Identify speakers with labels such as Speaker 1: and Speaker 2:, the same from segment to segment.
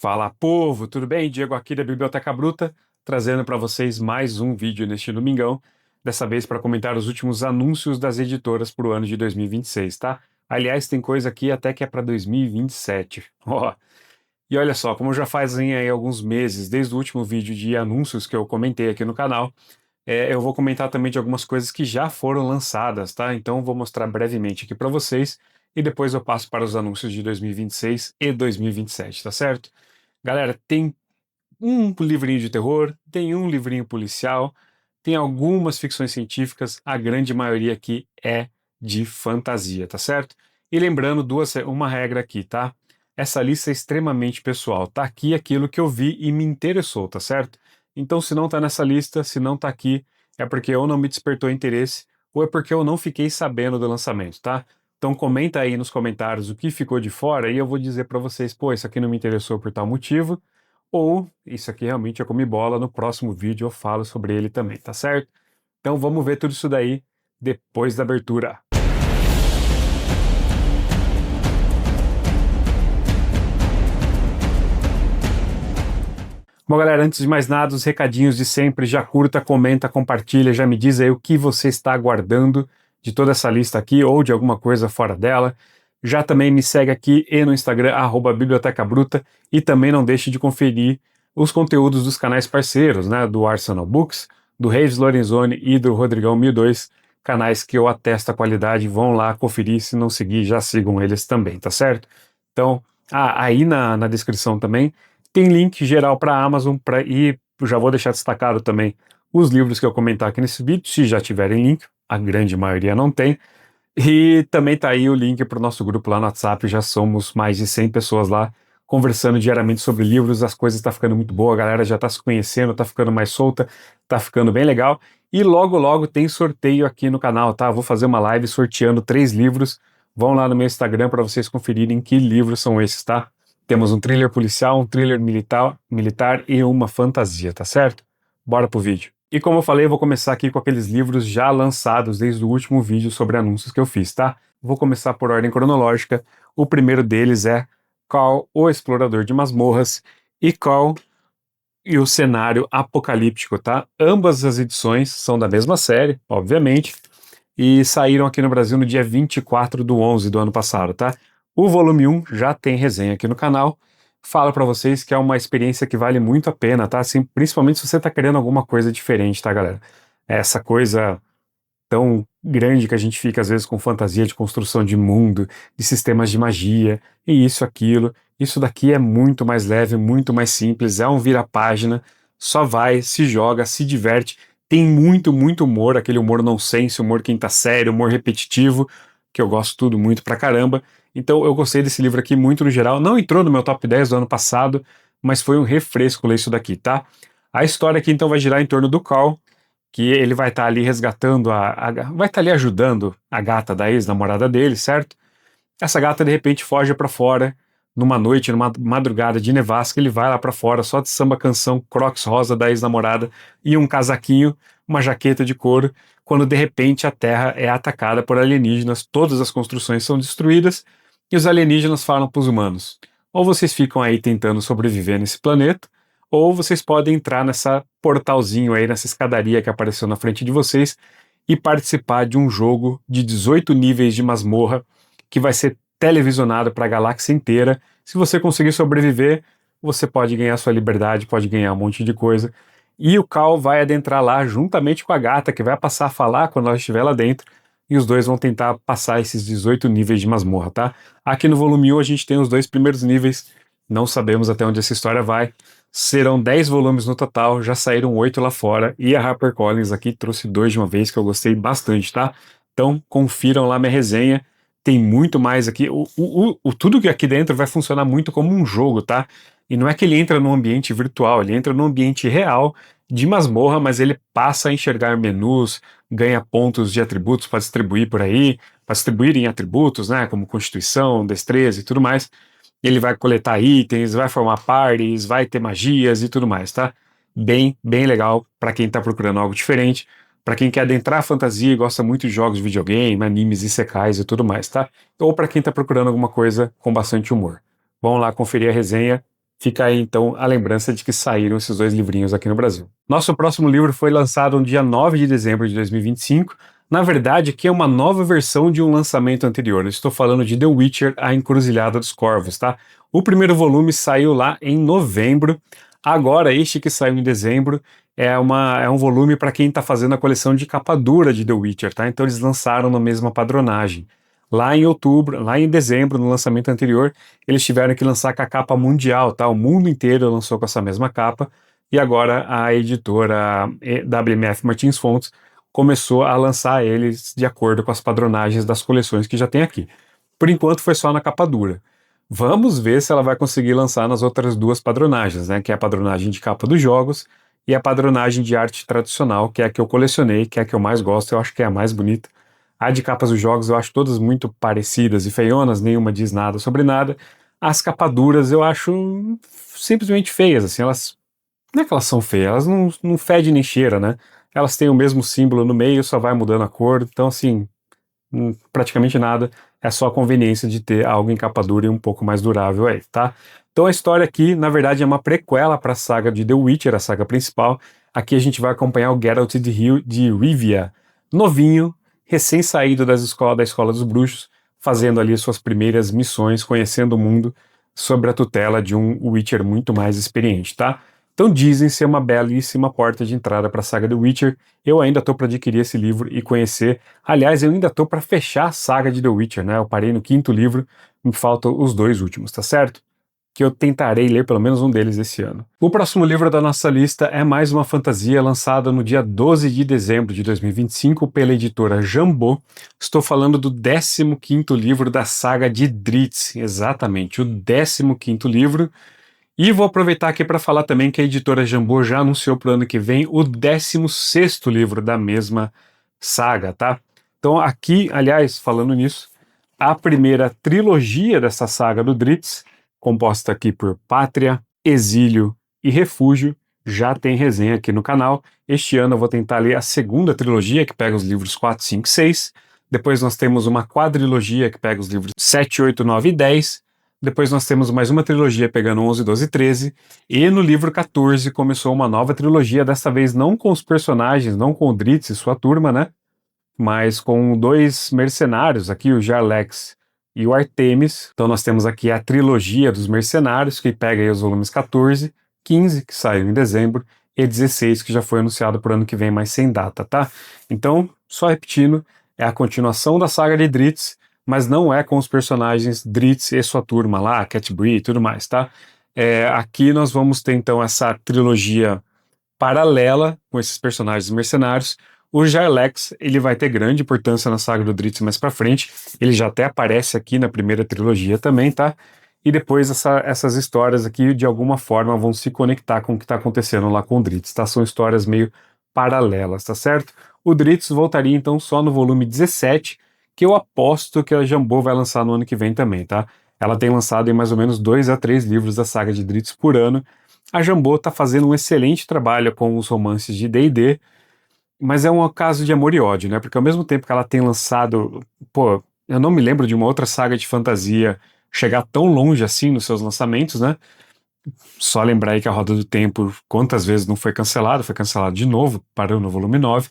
Speaker 1: Fala, povo, tudo bem? Diego aqui da Biblioteca Bruta, trazendo para vocês mais um vídeo neste domingão, dessa vez para comentar os últimos anúncios das editoras para o ano de 2026, tá? Aliás, tem coisa aqui até que é para 2027. Ó, e olha só, como já fazem aí alguns meses, desde o último vídeo de anúncios que eu comentei aqui no canal, eu vou comentar também de algumas coisas que já foram lançadas, tá? Então eu vou mostrar brevemente aqui para vocês e depois eu passo para os anúncios de 2026 e 2027, tá certo? Galera, tem um livrinho de terror, tem um livrinho policial, tem algumas ficções científicas, a grande maioria aqui é de fantasia, tá certo? E lembrando uma regra aqui, tá? Essa lista é extremamente pessoal, tá aqui aquilo que eu vi e me interessou, tá certo? Então, se não tá nessa lista, se não tá aqui, é porque ou não me despertou interesse, ou é porque eu não fiquei sabendo do lançamento, tá? Então comenta aí nos comentários o que ficou de fora e eu vou dizer para vocês, pô, isso aqui não me interessou por tal motivo, ou isso aqui realmente eu comi bola, no próximo vídeo eu falo sobre ele também, tá certo? Então vamos ver tudo isso daí depois da abertura. Bom, galera, antes de mais nada, os recadinhos de sempre, já curta, comenta, compartilha, já me diz aí o que você está aguardando de toda essa lista aqui ou de alguma coisa fora dela. Já também me segue aqui e no Instagram, Biblioteca Bruta, e também não deixe de conferir os conteúdos dos canais parceiros, né, do Arsenal Books, do Reis Lorenzoni e do Rodrigão 1002, canais que eu atesto a qualidade, vão lá conferir, se não seguir, já sigam eles também, tá certo? Então, aí na descrição também tem link geral para a Amazon, e já vou deixar destacado também os livros que eu comentar aqui nesse vídeo, se já tiverem link, a grande maioria não tem. E também tá aí o link para o nosso grupo lá no WhatsApp, já somos mais de 100 pessoas lá, conversando diariamente sobre livros, as coisas tá ficando muito boa, a galera já tá se conhecendo, tá ficando mais solta, tá ficando bem legal. E logo logo tem sorteio aqui no canal, tá? Vou fazer uma live sorteando 3 livros, vão lá no meu Instagram para vocês conferirem que livros são esses, tá? Temos um thriller policial, um thriller militar e uma fantasia, tá certo? Bora pro vídeo. E como eu falei, eu vou começar aqui com aqueles livros já lançados desde o último vídeo sobre anúncios que eu fiz, tá? Vou começar por ordem cronológica. O primeiro deles é Call, o Explorador de Masmorras, e Call e o Cenário Apocalíptico, tá? Ambas as edições são da mesma série, obviamente, e saíram aqui no Brasil no dia 24/11 do ano passado, tá? O volume 1 já tem resenha aqui no canal. Falo pra vocês que é uma experiência que vale muito a pena, tá? Assim, principalmente se você tá querendo alguma coisa diferente, tá, galera? Essa coisa tão grande que a gente fica às vezes com fantasia de construção de mundo, de sistemas de magia, e isso, aquilo. Isso daqui é muito mais leve, muito mais simples, é um vira-página, só vai, se joga, se diverte. Tem muito, muito humor, aquele humor nonsense, humor quinta série, humor repetitivo, que eu gosto tudo muito pra caramba. Então eu gostei desse livro aqui muito no geral. Não entrou no meu top 10 do ano passado, mas foi um refresco ler isso daqui, tá? A história aqui então vai girar em torno do Cal, que ele vai estar ali resgatando vai estar ali ajudando a gata da ex-namorada dele, certo? Essa gata de repente foge pra fora numa noite, numa madrugada de nevasca, ele vai lá pra fora só de samba canção Crocs rosa da ex-namorada e um casaquinho, uma jaqueta de couro, quando de repente a Terra é atacada por alienígenas, todas as construções são destruídas e os alienígenas falam para os humanos: ou vocês ficam aí tentando sobreviver nesse planeta, ou vocês podem entrar nessa portalzinho aí, nessa escadaria que apareceu na frente de vocês e participar de um jogo de 18 níveis de masmorra que vai ser televisionado para a galáxia inteira. Se você conseguir sobreviver, você pode ganhar sua liberdade, pode ganhar um monte de coisa. E o Cal vai adentrar lá juntamente com a gata, que vai passar a falar quando ela estiver lá dentro, e os dois vão tentar passar esses 18 níveis de masmorra, tá? Aqui no volume 1 a gente tem os 2 primeiros níveis, não sabemos até onde essa história vai. Serão 10 volumes no total, já saíram 8 lá fora, e a HarperCollins aqui trouxe 2 de uma vez, que eu gostei bastante, tá? Então confiram lá minha resenha, tem muito mais aqui. Tudo que aqui dentro vai funcionar muito como um jogo, tá? E não é que ele entra num ambiente virtual, ele entra num ambiente real de masmorra, mas ele passa a enxergar menus, ganha pontos de atributos para distribuir por aí, para distribuir em atributos, né? Como Constituição, Destreza e tudo mais. Ele vai coletar itens, vai formar parties, vai ter magias e tudo mais, tá? Bem, bem legal para quem tá procurando algo diferente, para quem quer adentrar a fantasia e gosta muito de jogos de videogame, animes, isekais e tudo mais, tá? Ou para quem tá procurando alguma coisa com bastante humor. Vamos lá conferir a resenha Fica aí então a lembrança de que saíram esses 2 livrinhos aqui no Brasil. Nosso próximo livro foi lançado no dia 9 de dezembro de 2025. Na verdade, aqui é uma nova versão de um lançamento anterior. Eu estou falando de The Witcher, A Encruzilhada dos Corvos, tá? O primeiro volume saiu lá em novembro. Agora, este que saiu em dezembro é um volume para quem está fazendo a coleção de capa dura de The Witcher, tá? Então eles lançaram na mesma padronagem. Lá em outubro, lá em dezembro, no lançamento anterior, eles tiveram que lançar com a capa mundial, tá? O mundo inteiro lançou com essa mesma capa, e agora a editora WMF Martins Fontes começou a lançar eles de acordo com as padronagens das coleções que já tem aqui. Por enquanto foi só na capa dura. Vamos ver se ela vai conseguir lançar nas outras 2 padronagens, né? Que é a padronagem de capa dos jogos e a padronagem de arte tradicional, que é a que eu colecionei, que é a que eu mais gosto, eu acho que é a mais bonita. A de capas dos jogos eu acho todas muito parecidas e feionas, nenhuma diz nada sobre nada. As capaduras eu acho simplesmente feias, assim, elas... Não é que elas são feias, elas não fedem nem cheira, né? Elas têm o mesmo símbolo no meio, só vai mudando a cor, então assim, praticamente nada, é só a conveniência de ter algo em capa dura e um pouco mais durável aí, tá? Então a história aqui, na verdade, é uma prequela para a saga de The Witcher, a saga principal. Aqui a gente vai acompanhar o Geralt de Rivia, novinho, recém-saído da escola dos bruxos, fazendo ali suas primeiras missões, conhecendo o mundo sob a tutela de um Witcher muito mais experiente, tá? Então dizem ser uma belíssima porta de entrada para a saga The Witcher. Eu ainda estou para adquirir esse livro e conhecer. Aliás, eu ainda estou para fechar a saga de The Witcher, né? Eu parei no 5º livro, me faltam os 2 últimos, tá certo? Que eu tentarei ler pelo menos um deles esse ano. O próximo livro da nossa lista é mais uma fantasia lançada no dia 12 de dezembro de 2025 pela editora Jambô. Estou falando do 15º livro da saga de Drizzt, exatamente, o 15º livro. E vou aproveitar aqui para falar também que a editora Jambô já anunciou para o ano que vem o 16º livro da mesma saga, tá? Então aqui, aliás, falando nisso, a primeira trilogia dessa saga do Drizzt, composta aqui por Pátria, Exílio e Refúgio, já tem resenha aqui no canal. Este ano eu vou tentar ler a segunda trilogia, que pega os livros 4, 5 e 6. Depois nós temos uma quadrilogia, que pega os livros 7, 8, 9 e 10. Depois nós temos mais uma trilogia pegando 11, 12 e 13. E no livro 14 começou uma nova trilogia, dessa vez não com os personagens, não com o Drizzt e sua turma, né? Mas com 2 mercenários aqui, o Jarlax e o Artemis. Então nós temos aqui a trilogia dos mercenários, que pega aí os volumes 14, 15, que saiu em dezembro, e 16, que já foi anunciado por ano que vem, mas sem data, tá? Então, só repetindo, é a continuação da saga de Drizzt, mas não é com os personagens Drizzt e sua turma lá, Cat Bree e tudo mais, tá? Aqui nós vamos ter então essa trilogia paralela com esses personagens mercenários. O Jarlax, ele vai ter grande importância na saga do Drizzt mais pra frente, ele já até aparece aqui na primeira trilogia também, tá? E depois essas histórias aqui, de alguma forma, vão se conectar com o que tá acontecendo lá com o Drizzt, tá? São histórias meio paralelas, tá certo? O Drizzt voltaria então só no volume 17, que eu aposto que a Jambô vai lançar no ano que vem também, tá? Ela tem lançado em mais ou menos 2 a 3 livros da saga de Drizzt por ano. A Jambô tá fazendo um excelente trabalho com os romances de D&D, mas é um caso de amor e ódio, né? Porque ao mesmo tempo que ela tem lançado... Pô, eu não me lembro de uma outra saga de fantasia chegar tão longe assim nos seus lançamentos, né? Só lembrar aí que a Roda do Tempo, quantas vezes não foi cancelado de novo, parou no volume 9.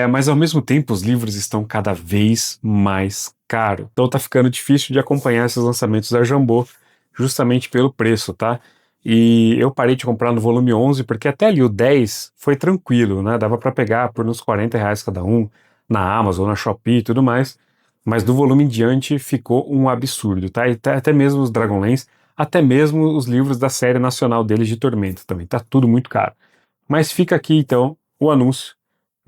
Speaker 1: Mas ao mesmo tempo os livros estão cada vez mais caros. Então tá ficando difícil de acompanhar esses lançamentos da Jambô, justamente pelo preço, tá? E eu parei de comprar no volume 11, porque até ali o 10 foi tranquilo, né? Dava para pegar por uns R$ 40 cada um, na Amazon, na Shopee e tudo mais. Mas do volume em diante ficou um absurdo, tá? E até mesmo os Dragonlance, até mesmo os livros da série nacional deles de Tormento também, tá tudo muito caro. Mas fica aqui então o anúncio,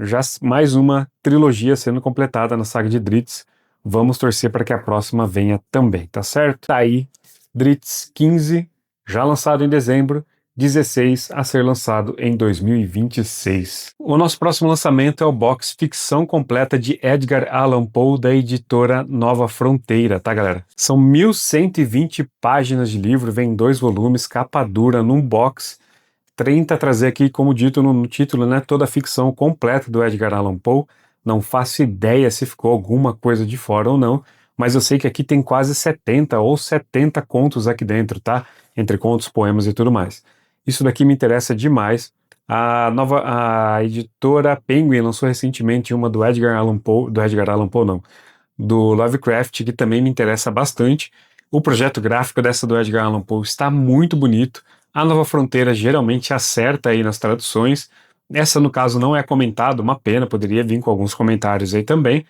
Speaker 1: já mais uma trilogia sendo completada na saga de Drizzt. Vamos torcer para que a próxima venha também, tá certo? Tá aí, Drizzt 15, já lançado em dezembro, 16 a ser lançado em 2026. O nosso próximo lançamento é o box Ficção Completa de Edgar Allan Poe, da editora Nova Fronteira, tá, galera? São 1.120 páginas de livro, vem em 2 volumes, capa dura, num box. Tenta trazer aqui, como dito no título, né, toda a ficção completa do Edgar Allan Poe. Não faço ideia se ficou alguma coisa de fora ou não, mas eu sei que aqui tem quase 70 ou 70 contos aqui dentro, tá? Entre contos, poemas e tudo mais. Isso daqui me interessa demais. A editora Penguin lançou recentemente uma do Edgar Allan Poe, não, do Lovecraft, que também me interessa bastante. O projeto gráfico dessa do Edgar Allan Poe está muito bonito. A Nova Fronteira geralmente acerta aí nas traduções. Essa, no caso, não é comentada, uma pena, poderia vir com alguns comentários aí também,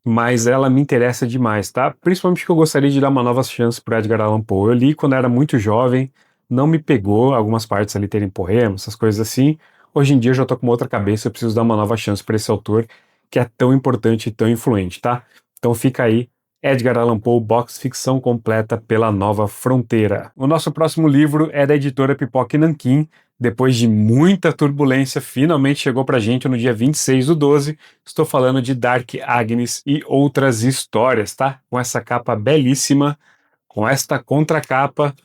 Speaker 1: mas ela me interessa demais, tá? Principalmente porque eu gostaria de dar uma nova chance para Edgar Allan Poe. Eu li quando era muito jovem, não me pegou, algumas partes ali terem poemas, essas coisas assim. Hoje em dia eu já tô com uma outra cabeça, eu preciso dar uma nova chance para esse autor que é tão importante e tão influente, tá? Então fica aí, Edgar Allan Poe, Box Ficção Completa pela Nova Fronteira. O nosso próximo livro é da editora Pipoca e Nanquim. Depois de muita turbulência, finalmente chegou pra gente no dia 26/12. Estou falando de Dark Agnes e Outras Histórias, tá? Com essa capa belíssima, com esta contracapa,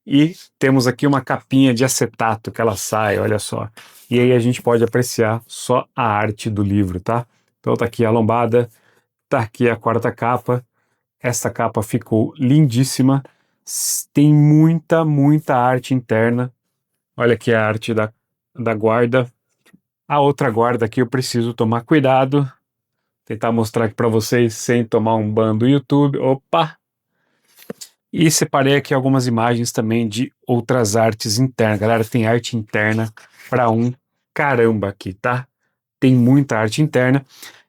Speaker 1: e temos aqui uma capinha de acetato que ela sai, olha só. E aí a gente pode apreciar só a arte do livro, tá? Então tá aqui a lombada, tá aqui a quarta capa. Essa capa ficou lindíssima. Tem muita arte interna. Olha aqui a arte da guarda. A outra guarda aqui eu preciso tomar cuidado. Tentar mostrar aqui para vocês sem tomar um ban do YouTube. Opa! E separei aqui algumas imagens também de outras artes internas. Galera, tem arte interna para um caramba aqui, tá? Tem muita arte interna.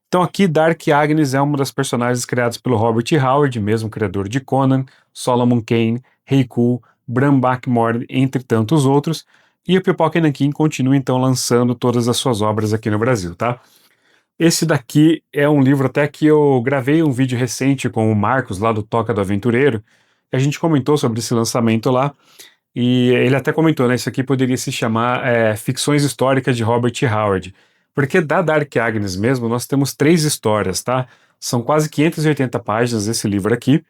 Speaker 1: Então aqui Dark Agnes é uma das personagens criadas pelo Robert Howard, mesmo criador de Conan, Solomon Kane, Heiku, Bram Bakmore, entre tantos outros. E o Pipoca e Nanquim continua então lançando todas as suas obras aqui no Brasil, tá? Esse daqui é um livro até que eu gravei um vídeo recente com o Marcos lá do Toca do Aventureiro. A gente comentou sobre esse lançamento lá e ele até comentou, né? Isso aqui poderia se chamar Ficções Históricas de Robert Howard. Porque da Dark Agnes mesmo, nós temos 3 histórias, tá? São quase 580 páginas esse livro aqui,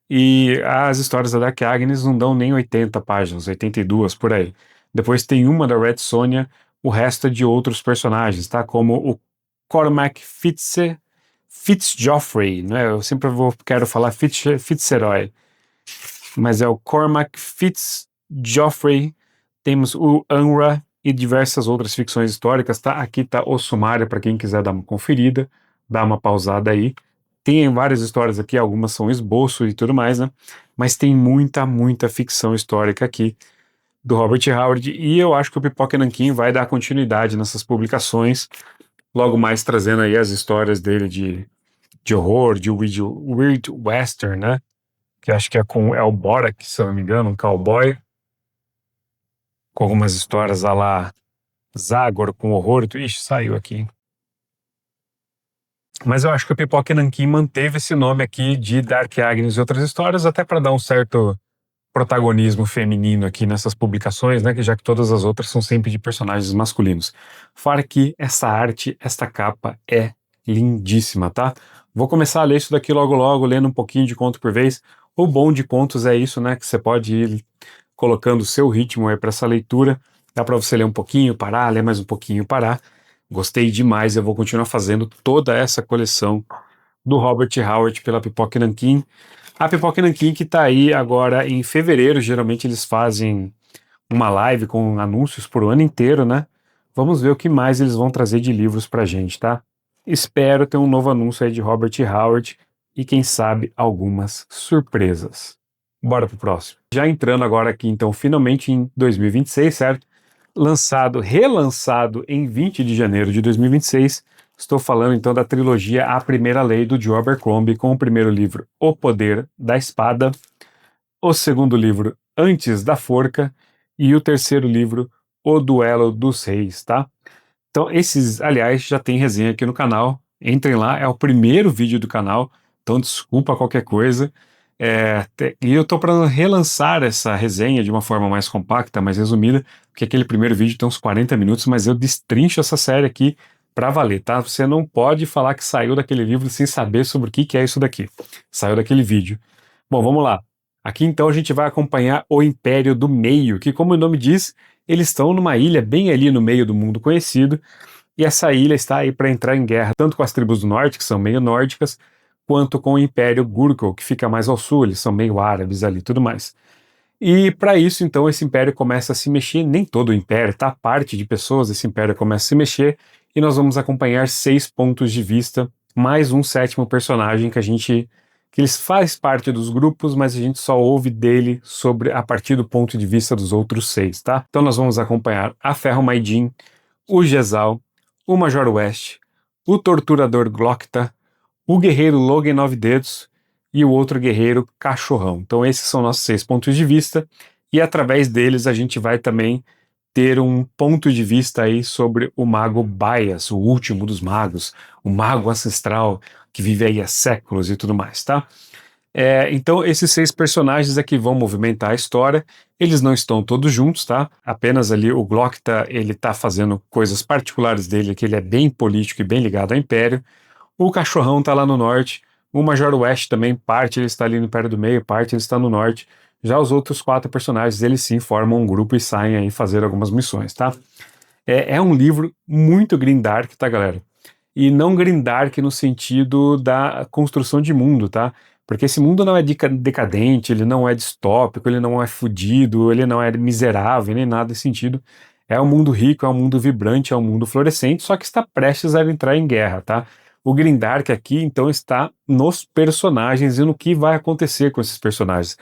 Speaker 1: e as histórias da Dark Agnes não dão nem 80 páginas, 82 por aí. Depois tem uma da Red Sonja, o resto é de outros personagens, tá? Como o Cormac Fitzgeoffrey, né? Eu sempre quero falar Fitzroy, mas é o Cormac Fitzgeoffrey. Temos o Anra e diversas outras ficções históricas, tá? Aqui tá o sumário para quem quiser dar uma conferida, dar uma pausada aí. Tem várias histórias aqui, algumas são esboço e tudo mais, né? Mas tem muita ficção histórica aqui do Robert Howard, e eu acho que o Pipoca e Nanquim vai dar continuidade nessas publicações, logo mais trazendo aí as histórias dele de horror, de Weird Western, né? Que acho que é com El Borak, se eu não me engano, um cowboy, com algumas histórias a lá Zagor com horror. Ixi, saiu aqui. Mas eu acho que o Pipoca e Nanquim manteve esse nome aqui de Dark Agnes e Outras Histórias, até para dar um certo protagonismo feminino aqui nessas publicações, né? Que já que todas as outras são sempre de personagens masculinos. Fora que essa arte, esta capa é lindíssima, tá? Vou começar a ler isso daqui logo, lendo um pouquinho de conto por vez. O bom de contos é isso, né? Que você pode ir colocando o seu ritmo aí para essa leitura. Dá para você ler um pouquinho, parar, ler mais um pouquinho, parar. Gostei demais, eu vou continuar fazendo toda essa coleção do Robert Howard pela Pipoca e Nanquim. A Pipoca e Nanquim que tá aí agora em fevereiro, geralmente eles fazem uma live com anúncios por ano inteiro, né? Vamos ver o que mais eles vão trazer de livros pra gente, tá? Espero ter um novo anúncio aí de Robert Howard e quem sabe algumas surpresas. Bora pro próximo. Já entrando agora aqui então finalmente em 2026, certo? Relançado em 20 de janeiro de 2026, estou falando então da trilogia A Primeira Lei do Joe Abercrombie, com o primeiro livro O Poder da Espada, o segundo livro Antes da Forca e o terceiro livro O Duelo dos Reis, tá? Então esses, aliás, já tem resenha aqui no canal, entrem lá, é o primeiro vídeo do canal, então desculpa qualquer coisa. E eu tô para relançar essa resenha de uma forma mais compacta, mais resumida, porque aquele primeiro vídeo tem uns 40 minutos, mas eu destrincho essa série aqui para valer, tá? Você não pode falar que saiu daquele livro sem saber sobre o que é isso daqui. Saiu daquele vídeo. Bom, vamos lá. Aqui então a gente vai acompanhar o Império do Meio, que como o nome diz, eles estão numa ilha bem ali no meio do mundo conhecido, e essa ilha está aí para entrar em guerra tanto com as tribos do norte, que são meio nórdicas, quanto com o Império Gurkul, que fica mais ao sul, eles são meio árabes ali e tudo mais. E para isso, então, esse império começa a se mexer, nem todo o império, tá? Parte de pessoas desse império começa a se mexer, e nós vamos acompanhar 6 pontos de vista, mais um sétimo personagem que eles faz parte dos grupos, mas a gente só ouve dele sobre a partir do ponto de vista dos outros 6, tá? Então nós vamos acompanhar a Ferro Maidin, o Jezal, o Major West, o Torturador Glokta, o Guerreiro Logan Nove Dedos e o outro Guerreiro Cachorrão. Então esses são nossos 6 pontos de vista, e através deles a gente vai também ter um ponto de vista aí sobre o Mago Bias, o último dos magos, o mago ancestral que vive aí há séculos e tudo mais, tá? Então esses 6 personagens aqui vão movimentar a história, eles não estão todos juntos, tá? Apenas ali o Glokta, ele tá fazendo coisas particulares dele, que ele é bem político e bem ligado ao Império. O Cachorrão tá lá no norte, o Major West também, parte ele está ali no Império do Meio, parte ele está no norte. Já os outros 4 personagens, eles sim formam um grupo e saem aí fazer algumas missões, tá? É um livro muito grindark, tá, galera? E não grindark no sentido da construção de mundo, tá? Porque esse mundo não é decadente, ele não é distópico, ele não é fudido, ele não é miserável, nem nada desse sentido. É um mundo rico, é um mundo vibrante, é um mundo florescente, só que está prestes a entrar em guerra, tá? O grindark aqui, então, está nos personagens e no que vai acontecer com esses personagens.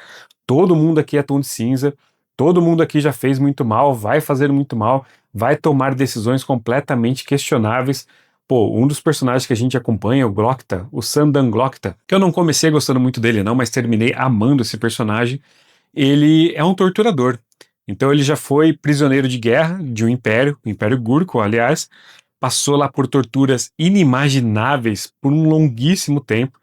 Speaker 1: Todo mundo aqui é tom de cinza, todo mundo aqui já fez muito mal, vai fazer muito mal, vai tomar decisões completamente questionáveis. Pô, um dos personagens que a gente acompanha, o Glokta, o Sandan Glokta, que eu não comecei gostando muito dele não, mas terminei amando esse personagem, ele é um torturador. Então ele já foi prisioneiro de guerra de um império, o Império Gurkul, aliás, passou lá por torturas inimagináveis por um longuíssimo tempo,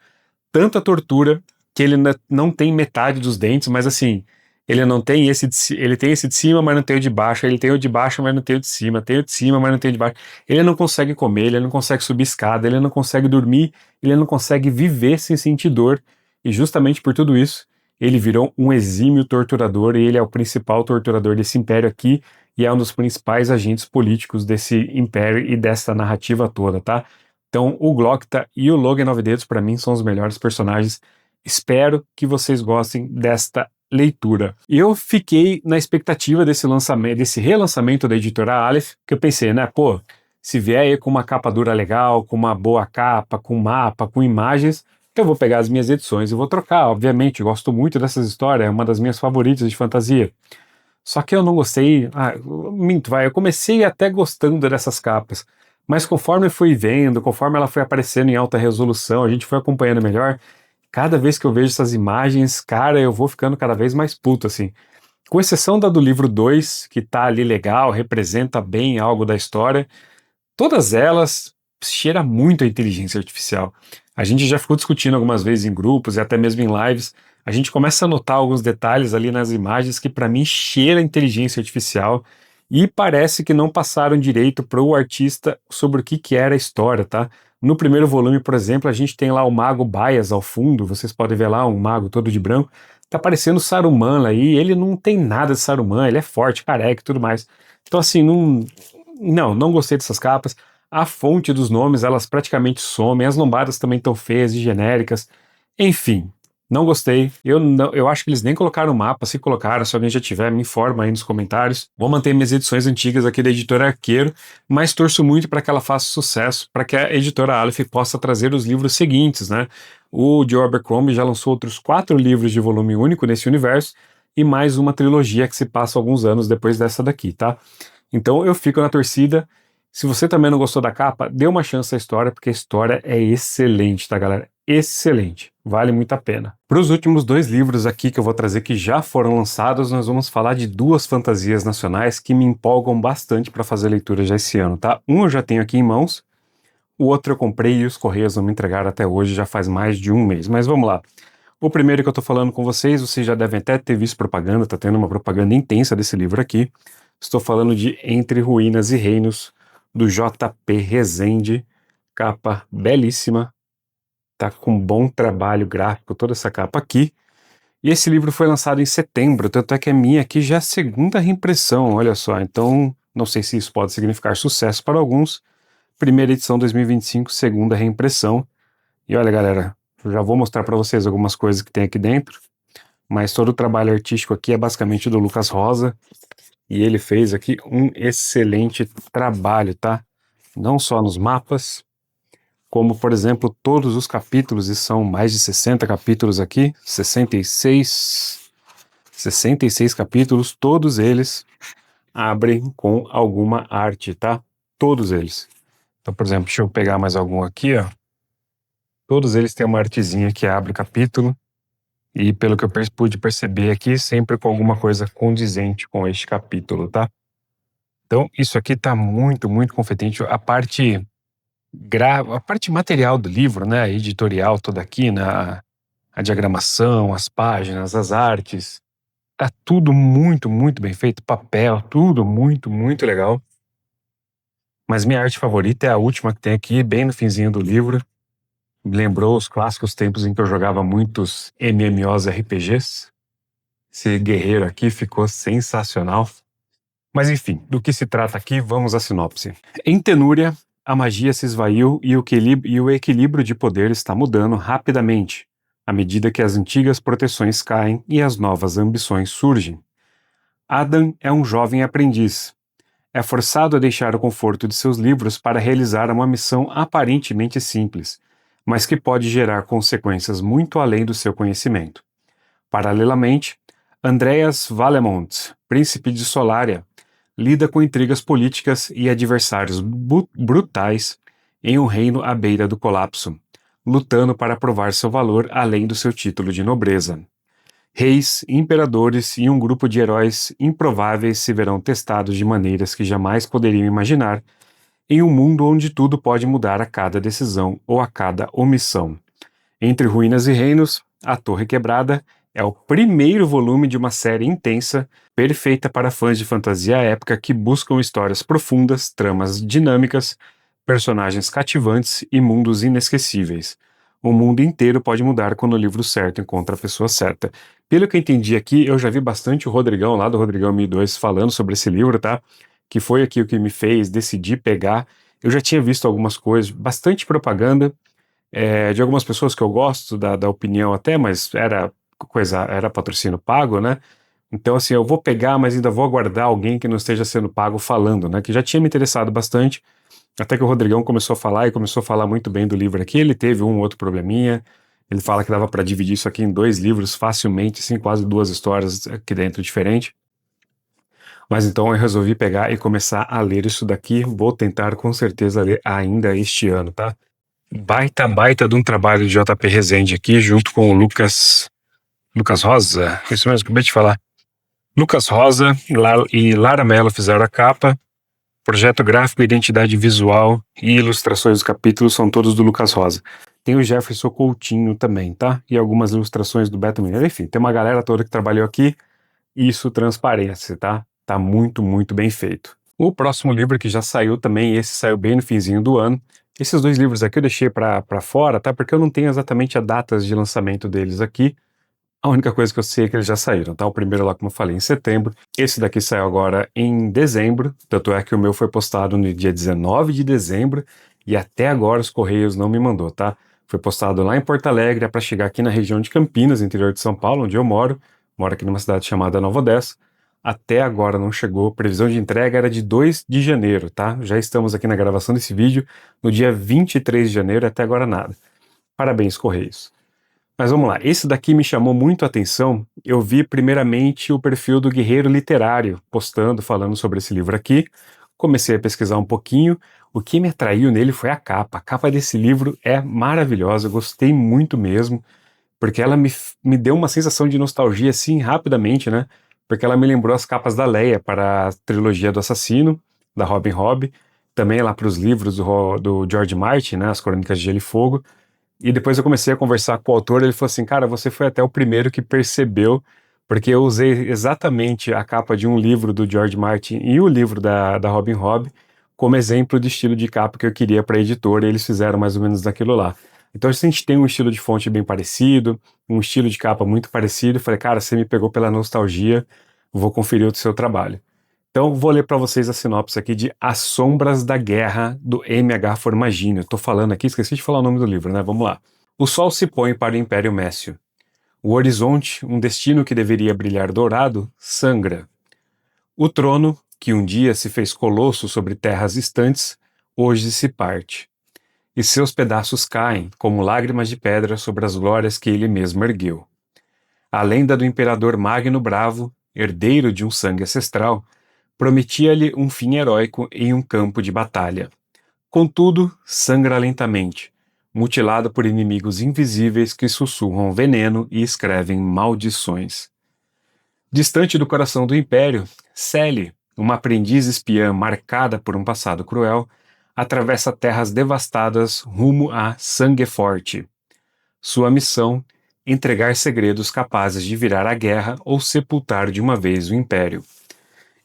Speaker 1: tanta tortura que ele não tem metade dos dentes, mas assim, ele não tem ele tem esse de cima, mas não tem o de baixo, ele tem o de baixo, mas não tem o de cima, tem o de cima, mas não tem o de baixo. Ele não consegue comer, ele não consegue subir escada, ele não consegue dormir, ele não consegue viver sem sentir dor, e justamente por tudo isso, ele virou um exímio torturador, e ele é o principal torturador desse império aqui, e é um dos principais agentes políticos desse império e dessa narrativa toda, tá? Então, o Glokta e o Logan Nove Dedos, para mim, são os melhores personagens. Espero que vocês gostem desta leitura. E eu fiquei na expectativa desse lançamento, desse relançamento da editora Aleph, que eu pensei, né, pô, se vier aí com uma capa dura legal, com uma boa capa, com mapa, com imagens, eu vou pegar as minhas edições e vou trocar, obviamente, eu gosto muito dessas histórias, é uma das minhas favoritas de fantasia. Só que eu não gostei, eu comecei até gostando dessas capas, mas conforme fui vendo, conforme ela foi aparecendo em alta resolução, a gente foi acompanhando melhor, cada vez que eu vejo essas imagens, cara, eu vou ficando cada vez mais puto, assim. Com exceção da do livro 2, que tá ali legal, representa bem algo da história, todas elas cheira muito a inteligência artificial. A gente já ficou discutindo algumas vezes em grupos e até mesmo em lives. A gente começa a notar alguns detalhes ali nas imagens que para mim cheira a inteligência artificial e parece que não passaram direito para o artista sobre o que era a história, tá? No primeiro volume, por exemplo, a gente tem lá o Mago Bias ao fundo, vocês podem ver lá um mago todo de branco, tá parecendo Saruman aí, ele não tem nada de Saruman, ele é forte, careca e tudo mais. Então assim, não gostei dessas capas. A fonte dos nomes, elas praticamente somem, as lombadas também estão feias e genéricas. Enfim, não gostei. Eu acho que eles nem colocaram o mapa, se colocaram, se alguém já tiver, me informa aí nos comentários. Vou manter minhas edições antigas aqui da editora Arqueiro, mas torço muito para que ela faça sucesso, para que a editora Aleph possa trazer os livros seguintes, né? O Joe Abercrombie já lançou outros 4 livros de volume único nesse universo, e mais uma trilogia que se passa alguns anos depois dessa daqui, tá? Então eu fico na torcida. Se você também não gostou da capa, dê uma chance à história, porque a história é excelente, tá, galera? Excelente. Vale muito a pena. Para os últimos 2 livros aqui que eu vou trazer que já foram lançados, nós vamos falar de 2 fantasias nacionais que me empolgam bastante para fazer leitura já esse ano, tá? Um eu já tenho aqui em mãos, o outro eu comprei e os Correios não me entregaram até hoje, já faz mais de um mês. Mas vamos lá. O primeiro que eu tô falando com vocês já devem até ter visto propaganda, tá tendo uma propaganda intensa desse livro aqui. Estou falando de Entre Ruínas e Reinos, do J.P. Rezende, capa belíssima, tá com bom trabalho gráfico toda essa capa aqui, e esse livro foi lançado em setembro, tanto é que a minha aqui já é a segunda reimpressão, olha só, então não sei se isso pode significar sucesso para alguns. Primeira edição 2025, segunda reimpressão, e olha galera, Eu já vou mostrar para vocês algumas coisas que tem aqui dentro, mas todo o trabalho artístico aqui é basicamente do Lucas Rosa, e ele fez aqui um excelente trabalho, tá? Não só nos mapas, como, por exemplo, todos os capítulos, e são mais de 60 capítulos aqui, 66 capítulos, todos eles abrem com alguma arte, tá? Todos eles. Então, por exemplo, deixa eu pegar mais algum aqui, ó. Todos eles têm uma artezinha que abre o capítulo, e pelo que eu pude perceber aqui, sempre com alguma coisa condizente com este capítulo, tá? Então, isso aqui tá muito, muito competente. A parte material do livro, né, a editorial toda aqui, né, a diagramação, as páginas, as artes, tá tudo muito, muito bem feito, papel, tudo muito, muito legal. Mas minha arte favorita é a última que tem aqui, bem no finzinho do livro. Me lembrou os clássicos tempos em que eu jogava muitos MMOs RPGs. Esse guerreiro aqui ficou sensacional. Mas enfim, do que se trata aqui, vamos à sinopse. Em Tenúria, a magia se esvaiu e o equilíbrio de poder está mudando rapidamente, à medida que as antigas proteções caem e as novas ambições surgem. Adam é um jovem aprendiz. É forçado a deixar o conforto de seus livros para realizar uma missão aparentemente simples, mas que pode gerar consequências muito além do seu conhecimento. Paralelamente, Andreas Valemont, príncipe de Solária, lida com intrigas políticas e adversários brutais em um reino à beira do colapso, lutando para provar seu valor além do seu título de nobreza. Reis, imperadores e um grupo de heróis improváveis se verão testados de maneiras que jamais poderiam imaginar, em um mundo onde tudo pode mudar a cada decisão ou a cada omissão. Entre Ruínas e Reinos, A Torre Quebrada é o primeiro volume de uma série intensa, perfeita para fãs de fantasia épica que buscam histórias profundas, tramas dinâmicas, personagens cativantes e mundos inesquecíveis. O mundo inteiro pode mudar quando o livro certo encontra a pessoa certa. Pelo que eu entendi aqui, eu já vi bastante o Rodrigão, lá do Rodrigão 1002, falando sobre esse livro, tá? Que foi aqui o que me fez decidir pegar. Eu já tinha visto algumas coisas, bastante propaganda, de algumas pessoas que eu gosto da opinião até, mas era patrocínio pago, né? Então, assim, eu vou pegar, mas ainda vou aguardar alguém que não esteja sendo pago falando, né? Que já tinha me interessado bastante, até que o Rodrigão começou a falar e começou a falar muito bem do livro aqui. Ele teve um outro probleminha. Ele fala que dava para dividir isso aqui em 2 livros facilmente, assim, quase 2 histórias aqui dentro diferente. Mas então eu resolvi pegar e começar a ler isso daqui. Vou tentar com certeza ler ainda este ano, tá? Baita de um trabalho de JP Rezende aqui, junto com o Lucas Rosa, isso mesmo, acabei de falar. Lucas Rosa e Lara Mello fizeram a capa. Projeto gráfico, identidade visual e ilustrações dos capítulos são todos do Lucas Rosa. Tem o Jefferson Coutinho também, tá? E algumas ilustrações do Beto Miller. Enfim, tem uma galera toda que trabalhou aqui. Isso transparece, tá? Tá muito, muito bem feito. O próximo livro que já saiu também, esse saiu bem no finzinho do ano. Esses 2 livros aqui eu deixei para fora, tá? Porque eu não tenho exatamente as datas de lançamento deles aqui. A única coisa que eu sei é que eles já saíram, tá? O primeiro lá, como eu falei, em setembro. Esse daqui saiu agora em dezembro. Tanto é que o meu foi postado no dia 19 de dezembro e até agora os Correios não me mandou, tá? Foi postado lá em Porto Alegre, é para chegar aqui na região de Campinas, interior de São Paulo, onde eu moro. Moro aqui numa cidade chamada Nova Odessa. Até agora não chegou. Previsão de entrega era de 2 de janeiro, tá? Já estamos aqui na gravação desse vídeo no dia 23 de janeiro, até agora nada. Parabéns, Correios. Mas vamos lá, esse daqui me chamou muito a atenção. Eu vi primeiramente o perfil do Guerreiro Literário postando, falando sobre esse livro aqui. Comecei a pesquisar um pouquinho. O que me atraiu nele foi a capa. A capa desse livro é maravilhosa, eu gostei muito mesmo, porque ela me deu uma sensação de nostalgia assim rapidamente, né? Porque ela me lembrou as capas da Leia para a trilogia do Assassino, da Robin Hobb, também lá para os livros do George Martin, né? As Crônicas de Gelo e Fogo. E depois eu comecei a conversar com o autor, ele falou assim, cara, você foi até o primeiro que percebeu, porque eu usei exatamente a capa de um livro do George Martin e o livro da Robin Hobb como exemplo de estilo de capa que eu queria para a editora, e eles fizeram mais ou menos daquilo lá. Então a gente tem um estilo de fonte bem parecido, um estilo de capa muito parecido, eu falei, cara, você me pegou pela nostalgia, vou conferir o seu trabalho. Então, vou ler para vocês a sinopse aqui de As Sombras da Guerra, do M.H. Formaggini. Eu tô falando aqui, esqueci de falar o nome do livro, né? Vamos lá. O sol se põe para o Império Mécio. O horizonte, um destino que deveria brilhar dourado, sangra. O trono, que um dia se fez colosso sobre terras distantes, hoje se parte. E seus pedaços caem, como lágrimas de pedra sobre as glórias que ele mesmo ergueu. A lenda do imperador Magno Bravo, herdeiro de um sangue ancestral, prometia-lhe um fim heróico em um campo de batalha. Contudo, sangra lentamente, mutilado por inimigos invisíveis que sussurram veneno e escrevem maldições. Distante do coração do Império, Sally, uma aprendiz espiã marcada por um passado cruel, atravessa terras devastadas rumo a Sangue Forte. Sua missão: entregar segredos capazes de virar a guerra ou sepultar de uma vez o Império.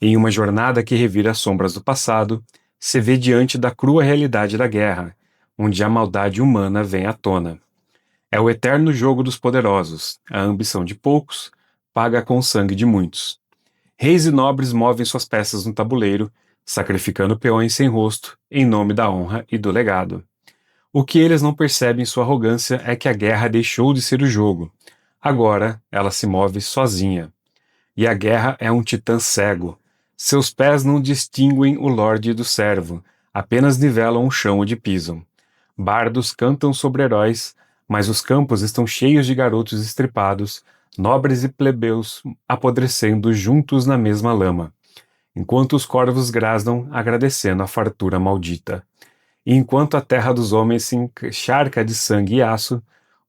Speaker 1: Em uma jornada que revira as sombras do passado, se vê diante da crua realidade da guerra, onde a maldade humana vem à tona. É o eterno jogo dos poderosos, a ambição de poucos paga com o sangue de muitos. Reis e nobres movem suas peças no tabuleiro, sacrificando peões sem rosto em nome da honra e do legado. O que eles não percebem em sua arrogância é que a guerra deixou de ser o jogo. Agora ela se move sozinha. E a guerra é um titã cego. Seus pés não distinguem o lorde do servo, apenas nivelam o chão onde pisam. Bardos cantam sobre heróis, mas os campos estão cheios de garotos estripados, nobres e plebeus apodrecendo juntos na mesma lama, enquanto os corvos grasnam agradecendo a fartura maldita. E enquanto a terra dos homens se encharca de sangue e aço,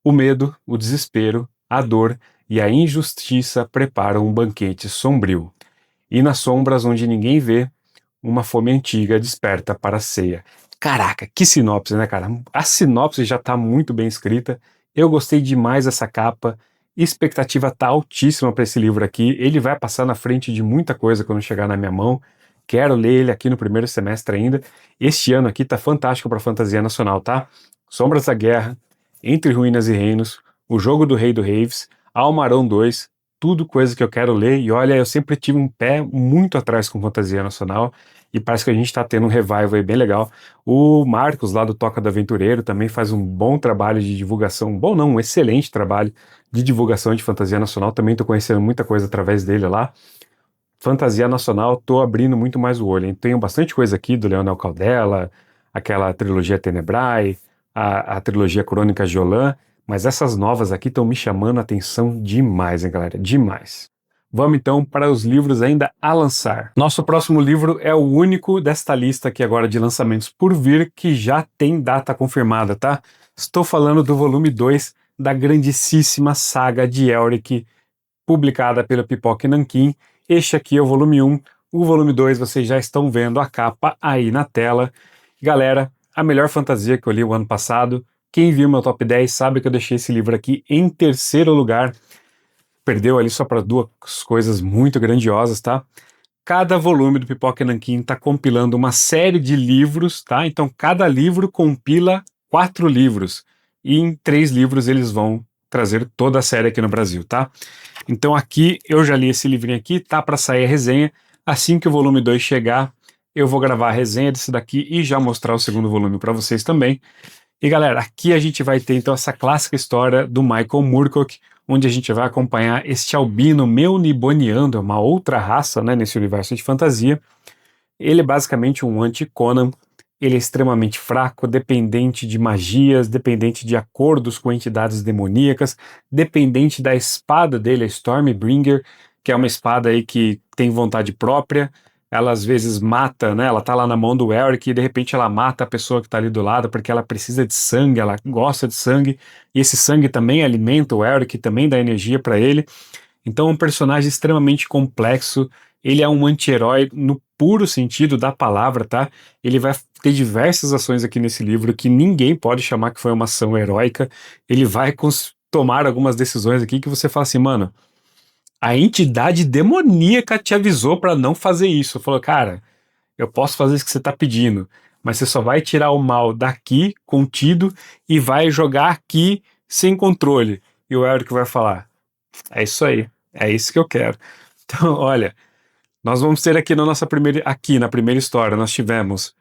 Speaker 1: o medo, o desespero, a dor e a injustiça preparam um banquete sombrio. E nas sombras onde ninguém vê, uma fome antiga desperta para a ceia. Caraca, que sinopse, né, cara? A sinopse já tá muito bem escrita. Eu gostei demais dessa capa. Expectativa tá altíssima para esse livro aqui. Ele vai passar na frente de muita coisa quando chegar na minha mão. Quero ler ele aqui no primeiro semestre ainda. Este ano aqui tá fantástico para fantasia nacional, tá? Sombras da Guerra, Entre Ruínas e Reinos, O Jogo do Rei do Raves, Almarão 2, tudo coisa que eu quero ler. E olha, eu sempre tive um pé muito atrás com fantasia nacional e parece que a gente está tendo um revival aí bem legal. O Marcos, lá do Toca do Aventureiro, também faz um bom trabalho de divulgação, bom não, um excelente trabalho de divulgação de fantasia nacional. Também estou conhecendo muita coisa através dele lá. Fantasia nacional, tô abrindo muito mais o olho, hein? Tenho bastante coisa aqui do Leonel Caldela, aquela trilogia Tenebrae, a trilogia Crônicas de Olan, mas essas novas aqui estão me chamando a atenção demais, hein, galera? Demais. Vamos então para os livros ainda a lançar. Nosso próximo livro é o único desta lista aqui agora de lançamentos por vir que já tem data confirmada, tá? Estou falando do volume 2 da grandíssima saga de Elric, publicada pela Pipoca e Nanquim. Este aqui é o volume 1, o volume 2 vocês já estão vendo a capa aí na tela. Galera, a melhor fantasia que eu li o ano passado. Quem viu meu top 10 sabe que eu deixei esse livro aqui em terceiro lugar. Perdeu ali só para duas coisas muito grandiosas, tá? Cada volume do Pipoca e Nanquim está compilando uma série de livros, tá? Então cada livro compila 4 livros. E em 3 livros eles vão trazer toda a série aqui no Brasil, tá? Então aqui, eu já li esse livrinho aqui, tá para sair a resenha. Assim que o volume 2 chegar, eu vou gravar a resenha desse daqui e já mostrar o segundo volume para vocês também. E galera, aqui a gente vai ter então essa clássica história do Michael Moorcock, onde a gente vai acompanhar este albino meuniboniano, uma outra raça, né, nesse universo de fantasia. Ele é basicamente um anti-Conan. Ele é extremamente fraco, dependente de magias, dependente de acordos com entidades demoníacas, dependente da espada dele, a Stormbringer, que é uma espada aí que tem vontade própria. Ela às vezes mata, né? Ela tá lá na mão do Elric e de repente ela mata a pessoa que tá ali do lado porque ela precisa de sangue, ela gosta de sangue, e esse sangue também alimenta o Elric, também dá energia para ele. Então é um personagem extremamente complexo. Ele é um anti-herói no puro sentido da palavra, tá? Ele vai ter diversas ações aqui nesse livro que ninguém pode chamar que foi uma ação heróica. Ele vai tomar algumas decisões aqui que você fala assim, mano, a entidade demoníaca te avisou para não fazer isso. Falou, cara, eu posso fazer isso que você tá pedindo, mas você só vai tirar o mal daqui, contido, e vai jogar aqui sem controle. E o Elric vai falar, é isso aí, é isso que eu quero. Então, olha, nós vamos ter aqui na primeira história, nós tivemos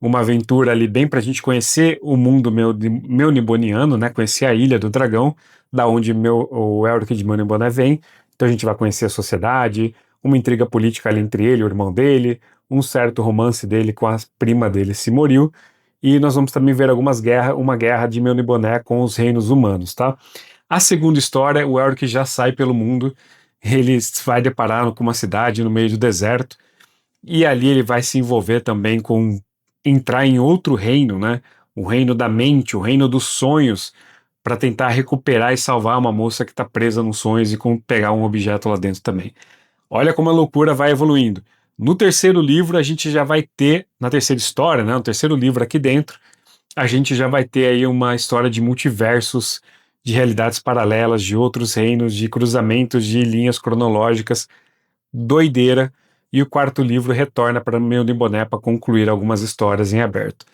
Speaker 1: uma aventura ali bem para a gente conhecer o mundo meu niboniano, né? Conhecer a Ilha do Dragão, da onde o Elric de Melniboné vem. Então a gente vai conhecer a sociedade, uma intriga política ali entre ele e o irmão dele, um certo romance dele com a prima dele, Simoril, e nós vamos também ver uma guerra de Melniboné com os reinos humanos, tá? A segunda história, o Elric já sai pelo mundo, ele vai deparar com uma cidade no meio do deserto, e ali ele vai se envolver também com entrar em outro reino, né? O reino da mente, o reino dos sonhos, para tentar recuperar e salvar uma moça que está presa nos sonhos e pegar um objeto lá dentro também. Olha como a loucura vai evoluindo. No terceiro livro, a gente já vai ter, na terceira história, né? No terceiro livro aqui dentro, a gente já vai ter aí uma história de multiversos, de realidades paralelas, de outros reinos, de cruzamentos de linhas cronológicas, doideira, e o quarto livro retorna para Melniboné para concluir algumas histórias em aberto.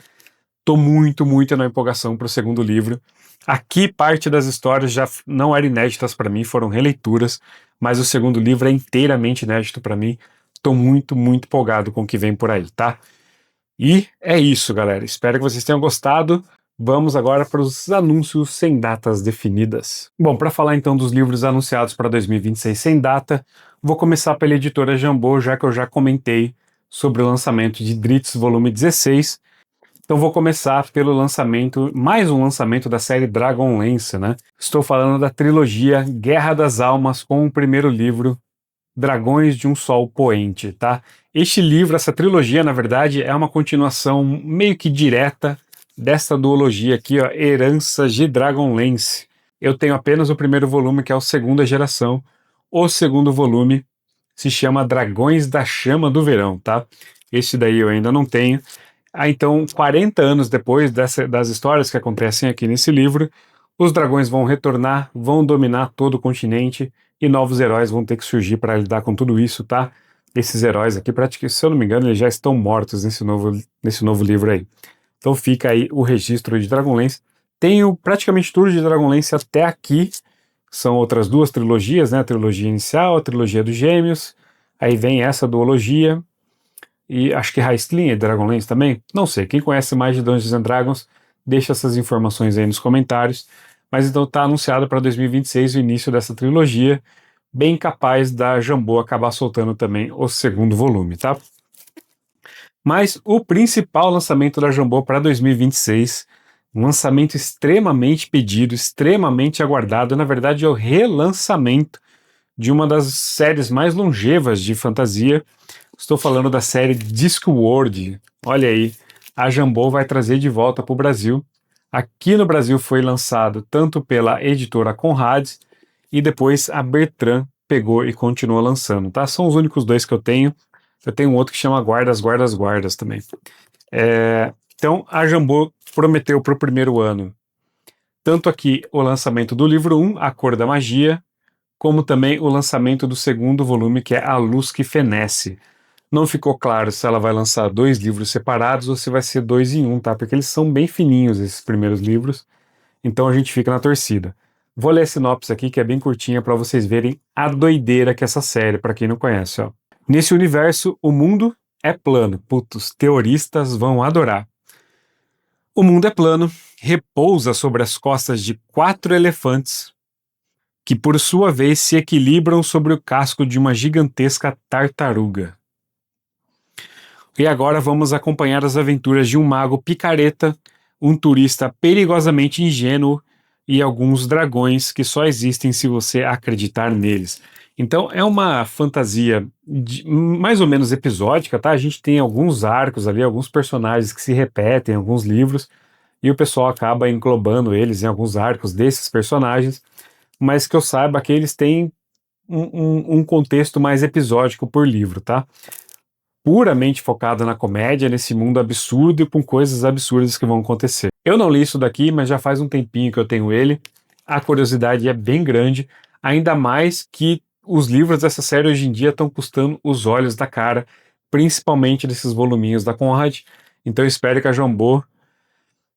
Speaker 1: Tô muito na empolgação para o segundo livro. Aqui parte das histórias já não eram inéditas para mim, foram releituras, mas o segundo livro é inteiramente inédito para mim. Tô muito empolgado com o que vem por aí, tá? E é isso, galera. Espero que vocês tenham gostado. Vamos agora para os anúncios sem datas definidas. Bom, para falar então dos livros anunciados para 2026 sem data, vou começar pela editora Jambô, já que eu já comentei sobre o lançamento de Drizzt volume 16. Então vou começar pelo lançamento, mais um lançamento da série Dragonlance, né? Estou falando da trilogia Guerra das Almas, com o primeiro livro, Dragões de um Sol Poente, tá? Este livro, essa trilogia, na verdade, é uma continuação meio que direta dessa duologia aqui, ó, Heranças de Dragonlance. Eu tenho apenas o primeiro volume, que é o Segunda Geração. O segundo volume se chama Dragões da Chama do Verão, tá? Este daí eu ainda não tenho. Então, 40 anos depois das histórias que acontecem aqui nesse livro, os dragões vão retornar, vão dominar todo o continente e novos heróis vão ter que surgir para lidar com tudo isso, tá? Esses heróis aqui, praticamente, se eu não me engano, eles já estão mortos nesse novo livro aí. Então fica aí o registro de Dragonlance. Tenho praticamente tudo de Dragonlance até aqui. São outras duas trilogias, né? A trilogia inicial, a trilogia dos Gêmeos. Aí vem essa duologia. E acho que Raistlin é Dragonlance também? Não sei. Quem conhece mais de Dungeons and Dragons, deixa essas informações aí nos comentários. Mas então tá anunciado para 2026 o início dessa trilogia. Bem capaz da Jambô acabar soltando também o segundo volume, tá? Mas o principal lançamento da Jambô para 2026, um lançamento extremamente pedido, extremamente aguardado, na verdade é o relançamento de uma das séries mais longevas de fantasia. Estou falando da série Discworld. Olha aí, a Jambô vai trazer de volta para o Brasil. Aqui no Brasil foi lançado tanto pela editora Conrad e depois a Bertrand pegou e continua lançando, tá? São os únicos dois que eu tenho. Eu tenho um outro que chama Guardas também. Então, a Jambô prometeu para o primeiro ano, tanto aqui o lançamento do livro 1, A Cor da Magia, como também o lançamento do segundo volume, que é A Luz que Fenece. Não ficou claro se ela vai lançar 2 livros separados ou se vai ser 2 em 1, tá? Porque eles são bem fininhos, esses primeiros livros, então a gente fica na torcida. Vou ler a sinopse aqui, que é bem curtinha, para vocês verem a doideira que é essa série, para quem não conhece, ó. Nesse universo, o mundo é plano. Putos, teoristas vão adorar. O mundo é plano, repousa sobre as costas de 4 elefantes, que por sua vez se equilibram sobre o casco de uma gigantesca tartaruga. E agora vamos acompanhar as aventuras de um mago picareta, um turista perigosamente ingênuo e alguns dragões que só existem se você acreditar neles. Então é uma fantasia mais ou menos episódica, tá? A gente tem alguns arcos ali, alguns personagens que se repetem em alguns livros, e o pessoal acaba englobando eles em alguns arcos desses personagens, mas que eu saiba que eles têm um contexto mais episódico por livro, tá? Puramente focado na comédia, nesse mundo absurdo e com coisas absurdas que vão acontecer. Eu não li isso daqui, mas já faz um tempinho que eu tenho ele. A curiosidade é bem grande, ainda mais que os livros dessa série hoje em dia estão custando os olhos da cara, principalmente desses voluminhos da Conrad. Então eu espero que a Jambô,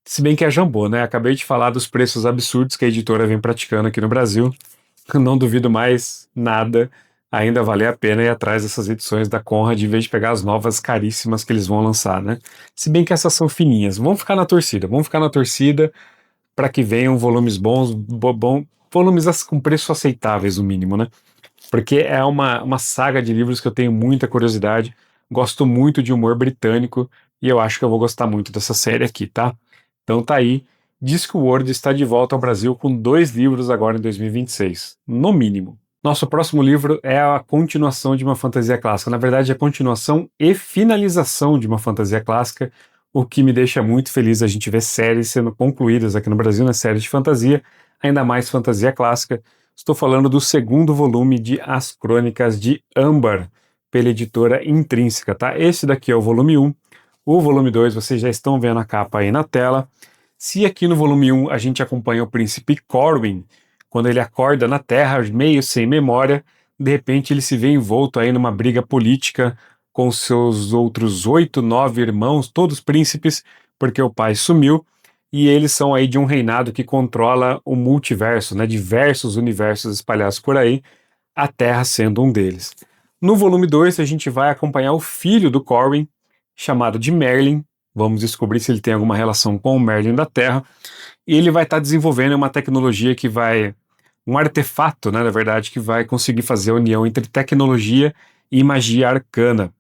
Speaker 1: se bem que é a Jambô, né? Acabei de falar dos preços absurdos que a editora vem praticando aqui no Brasil. Não duvido mais nada. ainda valer a pena ir atrás dessas edições da Conrad em vez de pegar as novas caríssimas que eles vão lançar, né? Se bem que essas são fininhas. Vamos ficar na torcida para que venham volumes bons, volumes com preço aceitáveis, no mínimo, né? Porque é uma saga de livros que eu tenho muita curiosidade, gosto muito de humor britânico e eu acho que eu vou gostar muito dessa série aqui, tá? Então tá aí, Discworld está de volta ao Brasil com 2 livros agora em 2026, no mínimo. Nosso próximo livro é a continuação de uma fantasia clássica, na verdade é a continuação e finalização de uma fantasia clássica, o que me deixa muito feliz a gente ver séries sendo concluídas aqui no Brasil, na série de fantasia, ainda mais fantasia clássica. Estou falando do segundo volume de As Crônicas de Âmbar, pela editora Intrínseca, tá? Esse daqui é o volume 1. O volume 2, vocês já estão vendo a capa aí na tela. Se aqui no volume 1 a gente acompanha o príncipe Corwin, quando ele acorda na Terra, meio sem memória, de repente ele se vê envolto aí numa briga política com seus outros 8, 9 irmãos, todos príncipes, porque o pai sumiu, e eles são aí de um reinado que controla o multiverso, né, diversos universos espalhados por aí, a Terra sendo um deles. No volume 2 a gente vai acompanhar o filho do Corwin, chamado de Merlin. Vamos descobrir se ele tem alguma relação com o Merlin da Terra, e ele vai estar desenvolvendo uma tecnologia que vai, um artefato, né, na verdade, que vai conseguir fazer a união entre tecnologia e magia arcana.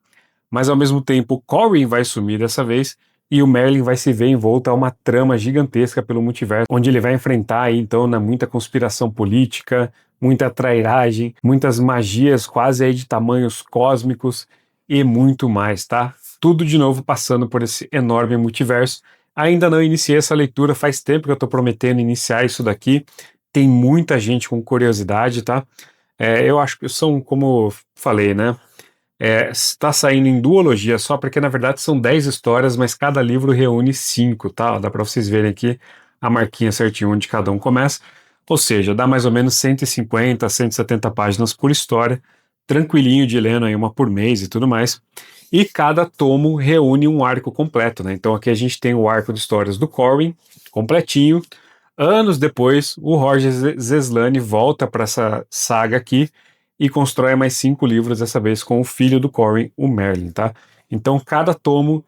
Speaker 1: Mas ao mesmo tempo, Corwin vai sumir dessa vez e o Merlin vai se ver envolto a uma trama gigantesca pelo multiverso, onde ele vai enfrentar aí, então, muita conspiração política, muita trairagem, muitas magias quase aí de tamanhos cósmicos e muito mais, tá? Tudo de novo passando por esse enorme multiverso. Ainda não iniciei essa leitura, faz tempo que eu tô prometendo iniciar isso daqui. Tem muita gente com curiosidade, tá? Eu acho que são, como eu falei, né? Está saindo em duologia só, porque na verdade são 10 histórias, mas cada livro reúne 5, tá? Dá para vocês verem aqui a marquinha certinho onde cada um começa. Ou seja, dá mais ou menos 150, 170 páginas por história, tranquilinho de lendo aí, uma por mês e tudo mais. E cada tomo reúne um arco completo, né? Então aqui a gente tem o arco de histórias do Corwin, completinho. Anos depois, o Roger Zeslane volta para essa saga aqui e constrói mais 5 livros, dessa vez com o filho do Corwin, o Merlin, tá? Então cada tomo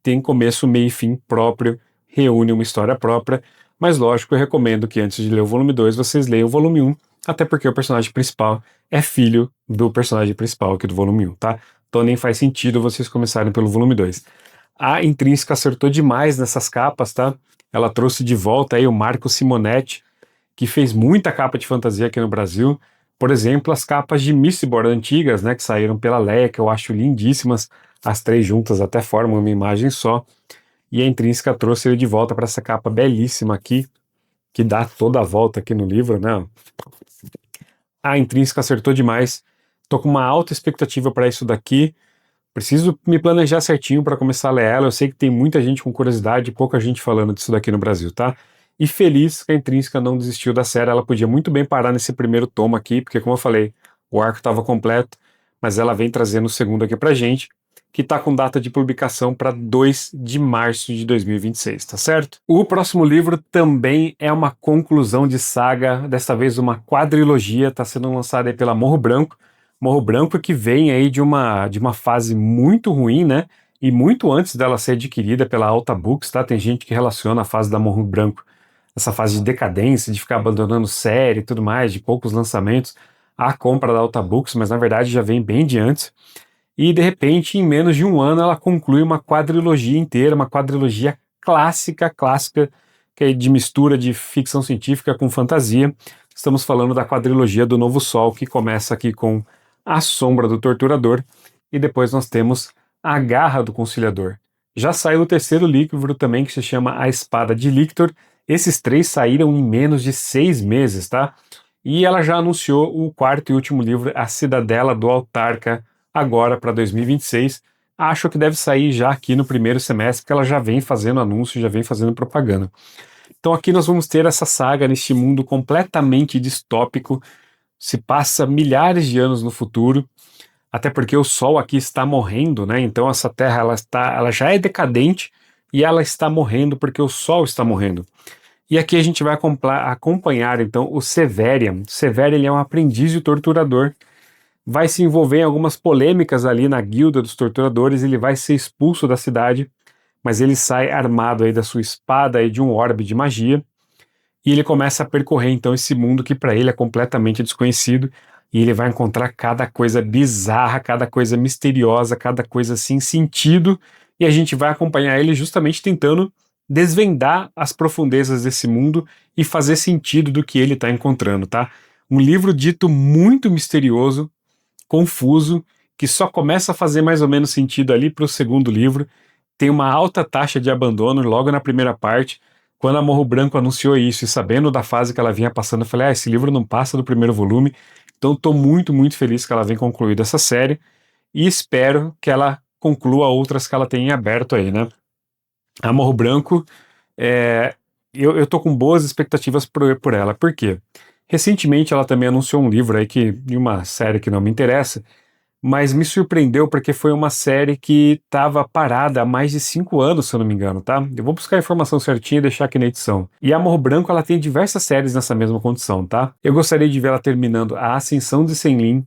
Speaker 1: tem começo, meio e fim próprio, reúne uma história própria, mas lógico, eu recomendo que antes de ler o volume 2, vocês leiam o volume 1, até porque o personagem principal é filho do personagem principal aqui do volume 1, tá? Então nem faz sentido vocês começarem pelo volume 2. A Intrínseca acertou demais nessas capas, tá? Ela trouxe de volta aí o Marco Simonetti, que fez muita capa de fantasia aqui no Brasil. Por exemplo, as capas de Mistborn antigas, né, que saíram pela Leia, que eu acho lindíssimas. As 3 juntas até formam uma imagem só. E a Intrínseca trouxe ele de volta para essa capa belíssima aqui, que dá toda a volta aqui no livro, né? A Intrínseca acertou demais. Tô com uma alta expectativa para isso daqui. Preciso me planejar certinho para começar a ler ela. Eu sei que tem muita gente com curiosidade e pouca gente falando disso daqui no Brasil, tá? E feliz que a Intrínseca não desistiu da série. Ela podia muito bem parar nesse primeiro tomo aqui, porque, como eu falei, o arco estava completo, mas ela vem trazendo o segundo aqui pra gente, que está com data de publicação para 2 de março de 2026, tá certo? O próximo livro também é uma conclusão de saga, dessa vez uma quadrilogia, está sendo lançada aí pela Morro Branco. Morro Branco que vem aí de uma fase muito ruim, né? E muito antes dela ser adquirida pela Alta Books, tá? Tem gente que relaciona a fase da Morro Branco, essa fase de decadência, de ficar abandonando série e tudo mais, de poucos lançamentos, à compra da Alta Books, mas na verdade já vem bem de antes. E de repente, em menos de um ano, ela conclui uma quadrilogia inteira, uma quadrilogia clássica, que é de mistura de ficção científica com fantasia. Estamos falando da quadrilogia do Novo Sol, que começa aqui com A Sombra do Torturador, e depois nós temos A Garra do Conciliador. Já saiu o terceiro livro também, que se chama A Espada de Lictor. Esses 3 saíram em menos de 6 meses, tá? E ela já anunciou o quarto e último livro, A Cidadela do Autarca, agora para 2026. Acho que deve sair já aqui no primeiro semestre, porque ela já vem fazendo anúncio, já vem fazendo propaganda. Então aqui nós vamos ter essa saga neste mundo completamente distópico, se passa milhares de anos no futuro, até porque o Sol aqui está morrendo, né? Então essa Terra ela já é decadente e ela está morrendo porque o Sol está morrendo. E aqui a gente vai acompanhar então o Severian. Severian ele é um aprendiz de torturador vai se envolver em algumas polêmicas ali na guilda dos torturadores, ele vai ser expulso da cidade, mas ele sai armado aí da sua espada e de um orbe de magia, e ele começa a percorrer então esse mundo que para ele é completamente desconhecido, e ele vai encontrar cada coisa bizarra, cada coisa misteriosa, cada coisa sem sentido, e a gente vai acompanhar ele justamente tentando desvendar as profundezas desse mundo e fazer sentido do que ele está encontrando, tá? Um livro dito muito misterioso, confuso, que só começa a fazer mais ou menos sentido ali para o segundo livro. Tem uma alta taxa de abandono logo na primeira parte. Quando a Morro Branco anunciou isso e sabendo da fase que ela vinha passando, eu falei, esse livro não passa do primeiro volume, então estou muito, muito feliz que ela venha concluída essa série e espero que ela conclua outras que ela tem em aberto aí, né? A Morro Branco, é, eu tô com boas expectativas por ela, por quê? Recentemente ela também anunciou um livro aí de uma série que não me interessa, mas me surpreendeu porque foi uma série que estava parada há mais de 5 anos, se eu não me engano, tá? Eu vou buscar a informação certinha e deixar aqui na edição. E a Morro Branco, ela tem diversas séries nessa mesma condição, tá? Eu gostaria de ver ela terminando a Ascensão de Senlin,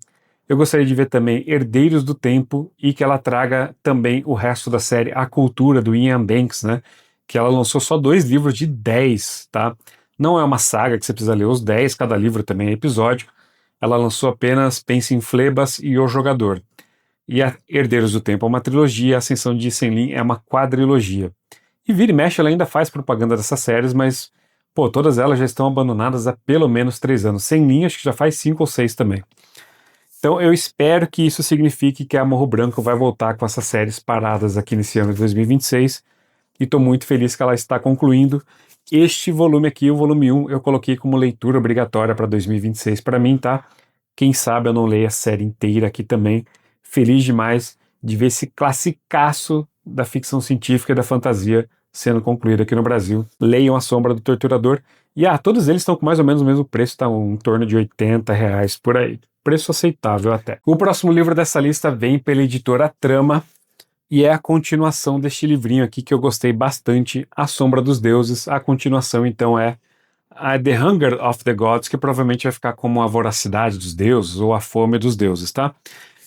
Speaker 1: eu gostaria de ver também Herdeiros do Tempo e que ela traga também o resto da série A Cultura, do Ian Banks, né? Que ela lançou só 2 livros de 10, tá? Não é uma saga que você precisa ler os 10, cada livro também é episódio. Ela lançou apenas Pense em Flebas e O Jogador. E a Herdeiros do Tempo é uma trilogia, a Ascensão de Senlin é uma quadrilogia. E vira e mexe, ela ainda faz propaganda dessas séries, mas, pô, todas elas já estão abandonadas há pelo menos 3 anos. Senlin acho que já faz 5 ou 6 também. Então eu espero que isso signifique que a Morro Branco vai voltar com essas séries paradas aqui nesse ano de 2026 e estou muito feliz que ela está concluindo. Este volume aqui, o volume 1, eu coloquei como leitura obrigatória para 2026 para mim, tá? Quem sabe eu não leio a série inteira aqui também. Feliz demais de ver esse classicaço da ficção científica e da fantasia sendo concluído aqui no Brasil. Leiam A Sombra do Torturador. E todos eles estão com mais ou menos o mesmo preço, tá? Em torno de R$ 80 por aí. Preço aceitável até. O próximo livro dessa lista vem pela editora Trama e é a continuação deste livrinho aqui que eu gostei bastante, A Sombra dos Deuses. A continuação então é a The Hunger of the Gods, que provavelmente vai ficar como a voracidade dos deuses ou a fome dos deuses, tá?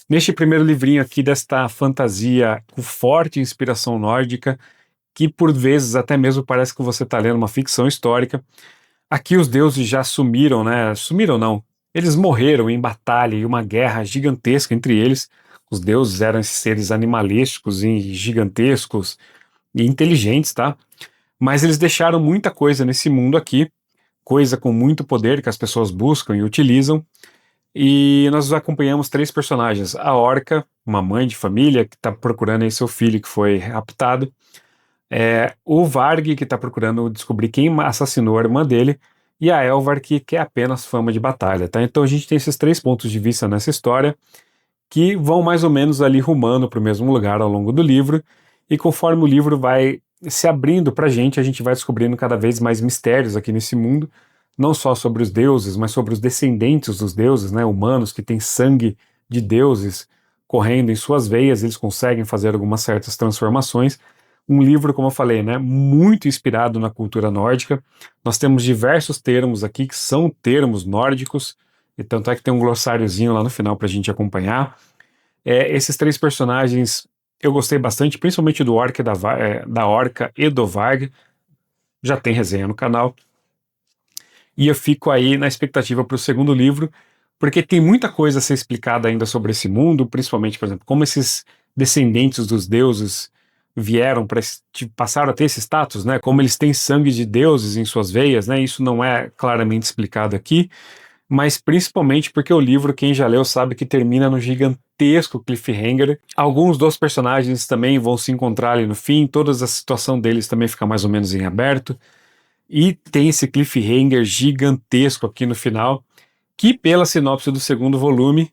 Speaker 1: Neste primeiro livrinho aqui desta fantasia com forte inspiração nórdica, que por vezes até mesmo parece que você está lendo uma ficção histórica. Aqui os deuses já sumiram, né? Sumiram não. Eles morreram em batalha e uma guerra gigantesca entre eles. Os deuses eram esses seres animalescos e gigantescos e inteligentes, tá? Mas eles deixaram muita coisa nesse mundo aqui, coisa com muito poder que as pessoas buscam e utilizam. E nós acompanhamos 3 personagens. A Orca, uma mãe de família que está procurando aí seu filho que foi raptado. O Varg, que está procurando descobrir quem assassinou a irmã dele, e a Elvar, que quer apenas fama de batalha, tá? Então a gente tem esses 3 pontos de vista nessa história, que vão mais ou menos ali rumando para o mesmo lugar ao longo do livro, e conforme o livro vai se abrindo para a gente vai descobrindo cada vez mais mistérios aqui nesse mundo, não só sobre os deuses, mas sobre os descendentes dos deuses, né? Humanos que têm sangue de deuses correndo em suas veias, eles conseguem fazer algumas certas transformações. Um livro, como eu falei, né, muito inspirado na cultura nórdica. Nós temos diversos termos aqui que são termos nórdicos, e tanto é que tem um glossáriozinho lá no final para a gente acompanhar. Esses 3 personagens eu gostei bastante, principalmente do Orca, da Orca e do Varg. Já tem resenha no canal. E eu fico aí na expectativa para o segundo livro, porque tem muita coisa a ser explicada ainda sobre esse mundo, principalmente, por exemplo, como esses descendentes dos deuses vieram para passaram a ter esse status, né? Como eles têm sangue de deuses em suas veias, né? Isso não é claramente explicado aqui, mas principalmente porque o livro, quem já leu sabe que termina no gigantesco cliffhanger. Alguns dos personagens também vão se encontrar ali no fim, toda a situação deles também fica mais ou menos em aberto, e tem esse cliffhanger gigantesco aqui no final, que pela sinopse do segundo volume,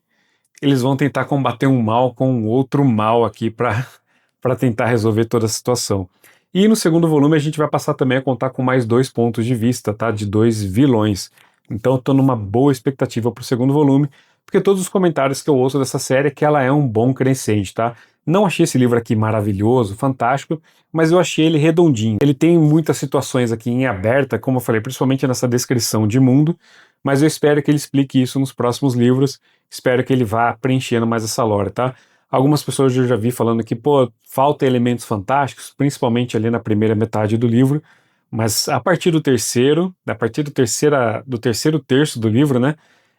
Speaker 1: eles vão tentar combater um mal com um outro mal aqui para tentar resolver toda a situação. E no segundo volume a gente vai passar também a contar com mais 2 pontos de vista, tá? De 2 vilões. Então eu tô numa boa expectativa pro segundo volume, porque todos os comentários que eu ouço dessa série é que ela é um bom crescente, tá? Não achei esse livro aqui maravilhoso, fantástico, mas eu achei ele redondinho. Ele tem muitas situações aqui em aberta, como eu falei, principalmente nessa descrição de mundo, mas eu espero que ele explique isso nos próximos livros, espero que ele vá preenchendo mais essa lore, tá? Algumas pessoas eu já vi falando que, pô, falta elementos fantásticos, principalmente ali na primeira metade do livro, mas a partir do terceiro, do terceiro terço do livro, né,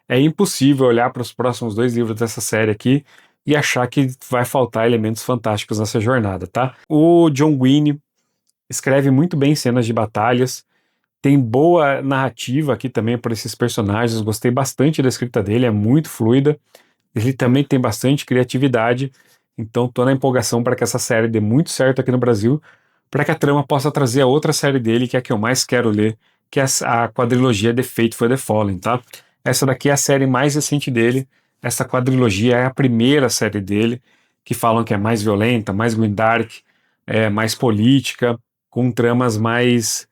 Speaker 1: é impossível olhar para os próximos dois livros dessa série aqui e achar que vai faltar elementos fantásticos nessa jornada, tá? O John Green escreve muito bem cenas de batalhas, tem boa narrativa aqui também por esses personagens, gostei bastante da escrita dele, é muito fluida, ele também tem bastante criatividade, então tô na empolgação para que essa série dê muito certo aqui no Brasil, para que a trama possa trazer a outra série dele, que é a que eu mais quero ler, que é a quadrilogia The Fateful and the Fallen, tá? Essa daqui é a série mais recente dele, essa quadrilogia é a primeira série dele, que falam que é mais violenta, mais grimdark, mais política, com tramas mais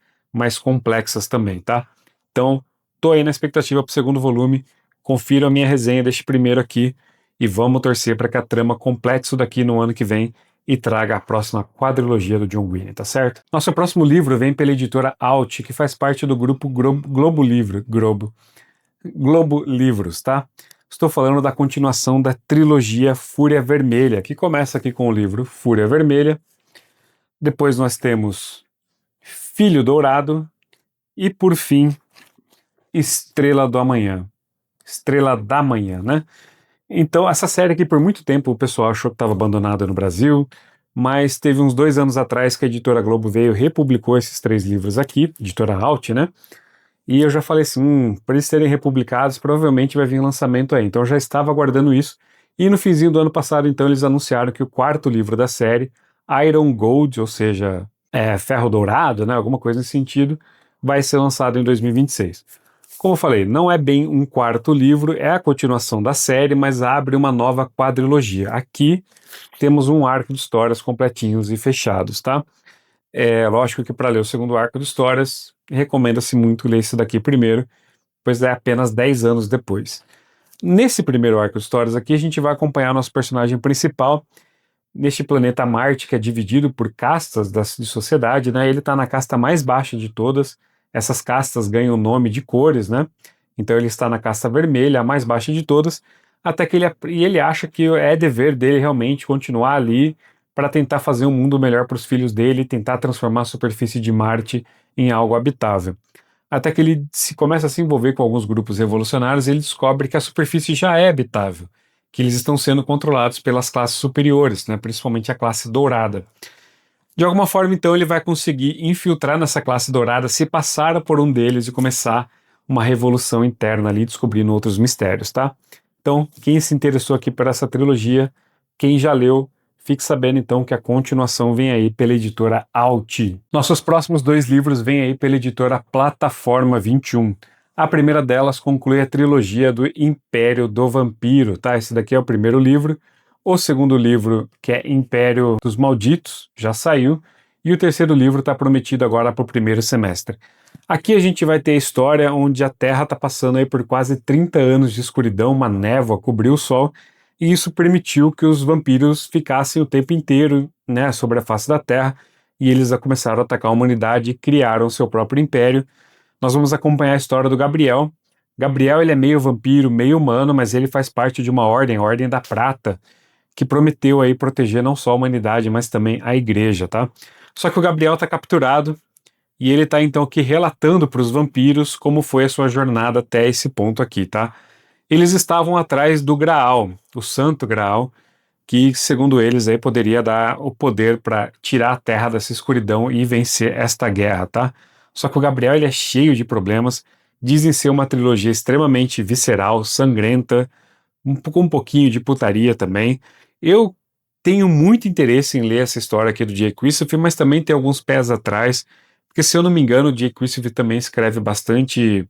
Speaker 1: complexas também, tá? Então, tô aí na expectativa pro segundo volume, confira a minha resenha deste primeiro aqui e vamos torcer para que a trama complete isso daqui no ano que vem e traga a próxima quadrilogia do John Green, tá certo? Nosso próximo livro vem pela editora Alt, que faz parte do grupo Globo Livros, tá? Estou falando da continuação da trilogia Fúria Vermelha, que começa aqui com o livro Fúria Vermelha, depois nós temos Filho Dourado e, por fim, Estrela do Amanhã. Estrela da Manhã, né? Então, essa série aqui, por muito tempo, o pessoal achou que estava abandonada no Brasil, mas teve uns 2 anos atrás que a editora Globo veio e republicou esses 3 livros aqui, editora Alt, né? E eu já falei assim, para eles serem republicados, provavelmente vai vir lançamento aí. Então eu já estava aguardando isso. E no finzinho do ano passado, então, eles anunciaram que o quarto livro da série, Iron Gold, ou seja, ferro dourado, né, alguma coisa nesse sentido, vai ser lançado em 2026. Como eu falei, não é bem um quarto livro, é a continuação da série, mas abre uma nova quadrilogia. Aqui temos um arco de histórias completinhos e fechados, tá? É lógico que para ler o segundo arco de histórias, recomenda-se muito ler esse daqui primeiro, pois é apenas 10 anos depois. Nesse primeiro arco de histórias aqui, a gente vai acompanhar nosso personagem principal neste planeta Marte, que é dividido por castas de sociedade, né? Ele está na casta mais baixa de todas. Essas castas ganham o nome de cores, né? Então ele está na casta vermelha, a mais baixa de todas, até que ele acha que é dever dele realmente continuar ali para tentar fazer um mundo melhor para os filhos dele, tentar transformar a superfície de Marte em algo habitável. Até que ele começa a se envolver com alguns grupos revolucionários e ele descobre que a superfície já é habitável, que eles estão sendo controlados pelas classes superiores, né, principalmente a classe dourada. De alguma forma, então, ele vai conseguir infiltrar nessa classe dourada, se passar por um deles e começar uma revolução interna ali, descobrindo outros mistérios, tá? Então, quem se interessou aqui por essa trilogia, quem já leu, fique sabendo então que a continuação vem aí pela editora Alt. Nossos próximos 2 livros vêm aí pela editora Plataforma 21. A primeira delas conclui a trilogia do Império do Vampiro, tá? Esse daqui é o primeiro livro. O segundo livro, que é Império dos Malditos, já saiu. E o terceiro livro está prometido agora para o primeiro semestre. Aqui a gente vai ter a história onde a Terra está passando aí por quase 30 anos de escuridão, uma névoa cobriu o Sol, e isso permitiu que os vampiros ficassem o tempo inteiro, né, sobre a face da Terra, e eles começaram a atacar a humanidade e criaram seu próprio império. Nós vamos acompanhar a história do Gabriel. Gabriel, ele é meio vampiro, meio humano, mas ele faz parte de uma ordem, a Ordem da Prata, que prometeu aí proteger não só a humanidade, mas também a igreja, tá? Só que o Gabriel está capturado e ele está então aqui relatando para os vampiros como foi a sua jornada até esse ponto aqui, tá? Eles estavam atrás do Graal, o Santo Graal, que segundo eles aí poderia dar o poder para tirar a Terra dessa escuridão e vencer esta guerra, tá? Só que o Gabriel, ele é cheio de problemas, dizem ser uma trilogia extremamente visceral, sangrenta, com um pouquinho de putaria também. Eu tenho muito interesse em ler essa história aqui do Jay Christopher, mas também tem alguns pés atrás, porque se eu não me engano, o Jay Christopher também escreve bastante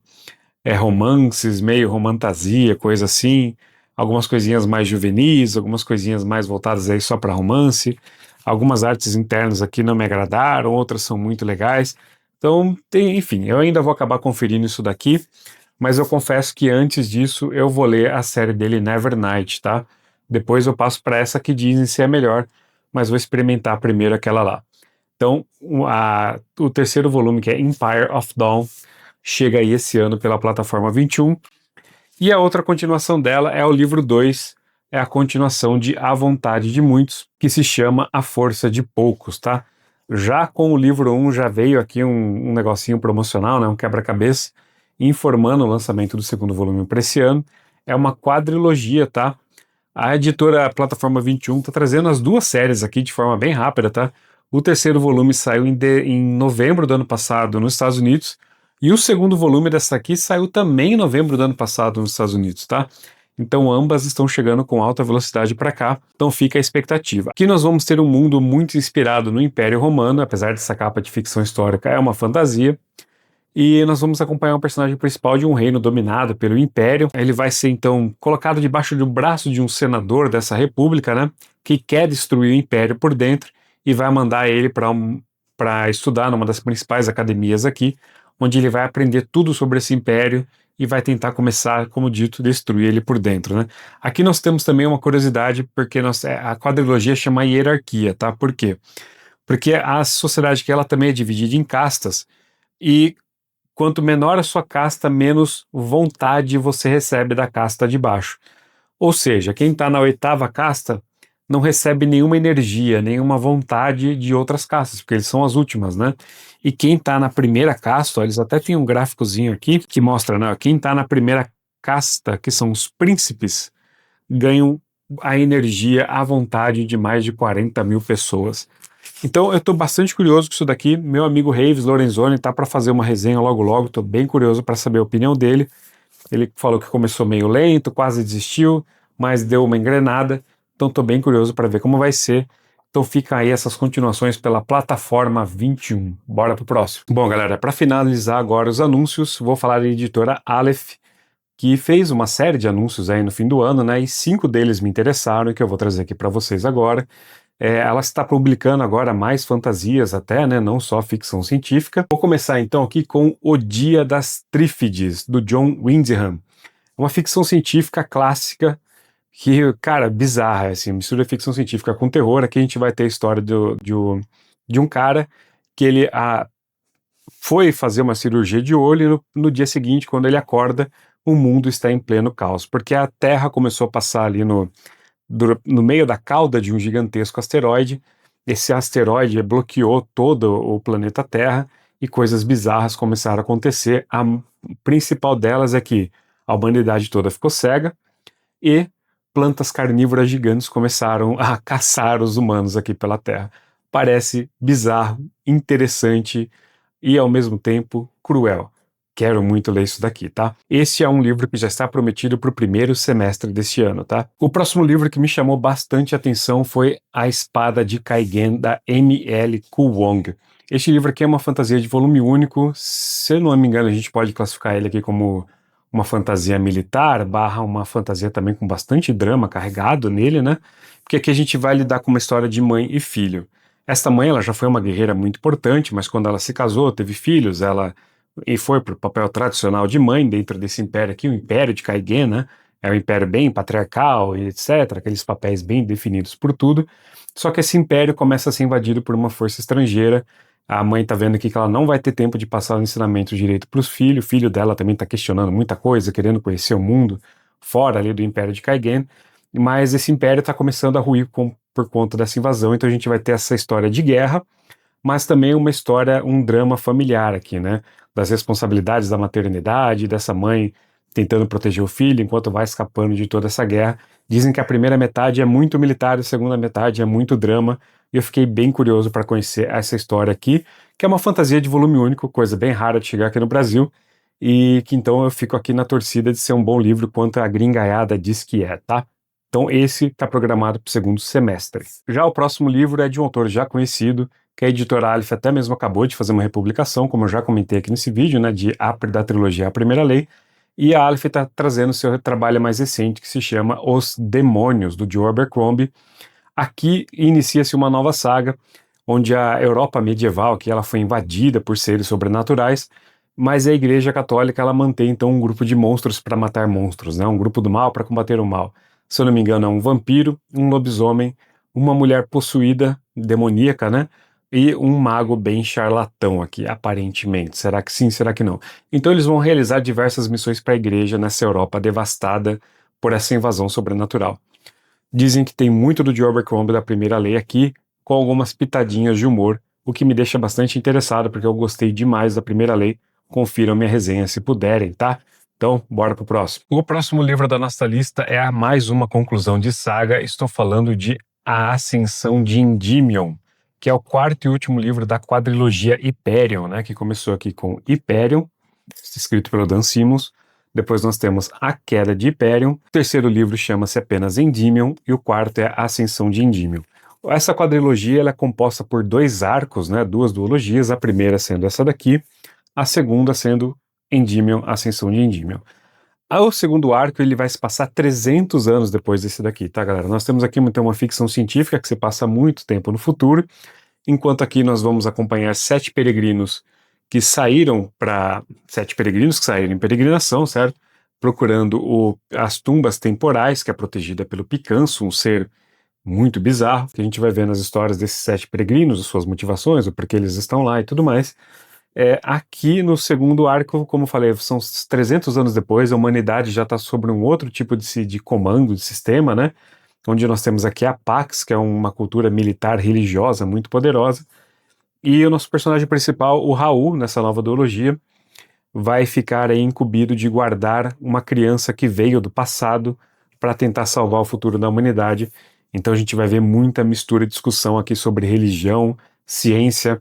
Speaker 1: romances, meio romantasia, coisa assim, algumas coisinhas mais juvenis, algumas coisinhas mais voltadas aí só para romance, algumas artes internas aqui não me agradaram, outras são muito legais, então, enfim, eu ainda vou acabar conferindo isso daqui, mas eu confesso que antes disso eu vou ler a série dele Nevernight, tá? Depois eu passo para essa que dizem ser a melhor, mas vou experimentar primeiro aquela lá. Então, o terceiro volume, que é Empire of Dawn, chega aí esse ano pela plataforma 21. E a outra continuação dela é o livro 2, é a continuação de A Vontade de Muitos, que se chama A Força de Poucos, tá? Já com o livro 1 já veio aqui um negocinho promocional, né, um quebra-cabeça, informando o lançamento do segundo volume para esse ano. É uma quadrilogia, tá? A editora Plataforma 21 tá trazendo as duas séries aqui de forma bem rápida, tá? O terceiro volume saiu em novembro do ano passado nos Estados Unidos, e o segundo volume dessa aqui saiu também em novembro do ano passado nos Estados Unidos, tá? Então ambas estão chegando com alta velocidade para cá, então fica a expectativa. Aqui nós vamos ter um mundo muito inspirado no Império Romano, apesar dessa capa de ficção histórica, é uma fantasia. E nós vamos acompanhar o personagem principal de um reino dominado pelo Império. Ele vai ser então colocado debaixo do braço de um senador dessa república, né, que quer destruir o Império por dentro e vai mandar ele para estudar numa das principais academias aqui, onde ele vai aprender tudo sobre esse Império e vai tentar começar, como dito, destruir ele por dentro, né. Aqui nós temos também uma curiosidade, porque a quadrilogia chama hierarquia, tá? Por quê? Porque a sociedade que ela também é dividida em castas, e quanto menor a sua casta, menos vontade você recebe da casta de baixo. Ou seja, quem está na oitava casta não recebe nenhuma energia, nenhuma vontade de outras castas, porque eles são as últimas, né? E quem está na primeira casta, ó, eles até têm um gráficozinho aqui que mostra, né? Quem está na primeira casta, que são os príncipes, ganham a energia, a vontade de mais de 40 mil pessoas. Então eu estou bastante curioso com isso daqui. Meu amigo Reives Lorenzoni está para fazer uma resenha logo logo, estou bem curioso para saber a opinião dele. Ele falou que começou meio lento, quase desistiu, mas deu uma engrenada, então estou bem curioso para ver como vai ser. Então fica aí essas continuações pela plataforma 21. Bora pro próximo. Bom, galera, para finalizar agora os anúncios, vou falar da editora Aleph, que fez uma série de anúncios aí no fim do ano, né? E 5 deles me interessaram e que eu vou trazer aqui para vocês agora. Ela está publicando agora mais fantasias até, né? Não só ficção científica. Vou começar então aqui com O Dia das Trífides, do John Wyndham. Uma ficção científica clássica que, cara, bizarra, assim, mistura ficção científica com terror. Aqui a gente vai ter a história de um cara que ele foi fazer uma cirurgia de olho e no dia seguinte, quando ele acorda, o mundo está em pleno caos, porque a Terra começou a passar ali no meio da cauda de um gigantesco asteroide. Esse asteroide bloqueou todo o planeta Terra e coisas bizarras começaram a acontecer. A principal delas é que a humanidade toda ficou cega e plantas carnívoras gigantes começaram a caçar os humanos aqui pela Terra. Parece bizarro, interessante e ao mesmo tempo cruel. Quero muito ler isso daqui, tá? Esse é um livro que já está prometido para o primeiro semestre deste ano, tá? O próximo livro que me chamou bastante atenção foi A Espada de Kaigen, da M.L. Kuwong. Este livro aqui é uma fantasia de volume único. Se eu não me engano, a gente pode classificar ele aqui como uma fantasia militar, barra uma fantasia também com bastante drama carregado nele, né? Porque aqui a gente vai lidar com uma história de mãe e filho. Esta mãe, ela já foi uma guerreira muito importante, mas quando ela se casou, teve filhos, e foi para o papel tradicional de mãe dentro desse império aqui, o Império de Kaigen, né? É um império bem patriarcal e etc., aqueles papéis bem definidos por tudo. Só que esse império começa a ser invadido por uma força estrangeira. A mãe tá vendo aqui que ela não vai ter tempo de passar o ensinamento direito para os filhos. O filho dela também está questionando muita coisa, querendo conhecer o mundo fora ali do Império de Kaigen. Mas esse império está começando a ruir por conta dessa invasão. Então a gente vai ter essa história de guerra, mas também uma história, um drama familiar aqui, né? Das responsabilidades da maternidade, dessa mãe tentando proteger o filho enquanto vai escapando de toda essa guerra. Dizem que a primeira metade é muito militar e a segunda metade é muito drama, e eu fiquei bem curioso para conhecer essa história aqui, que é uma fantasia de volume único, coisa bem rara de chegar aqui no Brasil, e que então eu fico aqui na torcida de ser um bom livro quanto a gringaiada diz que é, tá? Então esse está programado para o segundo semestre. Já o próximo livro é de um autor já conhecido, que a editora Aleph até mesmo acabou de fazer uma republicação, como eu já comentei aqui nesse vídeo, né, da trilogia A Primeira Lei, e a Aleph está trazendo seu trabalho mais recente, que se chama Os Demônios, do Joe Abercrombie. Aqui inicia-se uma nova saga, onde a Europa medieval, que ela foi invadida por seres sobrenaturais, mas a Igreja Católica ela mantém então um grupo de monstros para matar monstros, né, um grupo do mal para combater o mal. Se eu não me engano, é um vampiro, um lobisomem, uma mulher possuída, demoníaca, né? e um mago bem charlatão aqui, aparentemente. Será que sim, será que não? Então eles vão realizar diversas missões para a igreja nessa Europa devastada por essa invasão sobrenatural. Dizem que tem muito do Joe Abercrombie da Primeira Lei aqui, com algumas pitadinhas de humor, o que me deixa bastante interessado, porque eu gostei demais da Primeira Lei. Confiram minha resenha se puderem, tá? Então, bora pro próximo. O próximo livro da nossa lista é mais uma conclusão de saga. Estou falando de A Ascensão de Endymion, que é o quarto e último livro da quadrilogia Hyperion, né? Que começou aqui com Hyperion, escrito pelo Dan Simmons. Depois nós temos A Queda de Hyperion. O terceiro livro chama-se apenas Endymion e o quarto é A Ascensão de Endymion. Essa quadrilogia ela é composta por dois arcos, né? Duas duologias. A primeira sendo essa daqui, a segunda sendo Endymion, Ascensão de Endymion. O segundo arco ele vai se passar 300 anos depois desse daqui, tá, galera? Nós temos aqui então uma ficção científica que se passa muito tempo no futuro, enquanto aqui nós vamos acompanhar sete peregrinos que saíram em peregrinação, certo? Procurando as tumbas temporais, que é protegida pelo Picanço, um ser muito bizarro, que a gente vai ver nas histórias desses sete peregrinos, as suas motivações, o porquê eles estão lá e tudo mais. Aqui no segundo arco, como eu falei, são 300 anos depois, a humanidade já está sobre um outro tipo de comando, de sistema, né? Onde nós temos aqui a Pax, que é uma cultura militar religiosa muito poderosa, e o nosso personagem principal, o Raul, nessa nova duologia, vai ficar aí incumbido de guardar uma criança que veio do passado para tentar salvar o futuro da humanidade. Então a gente vai ver muita mistura e discussão aqui sobre religião, ciência,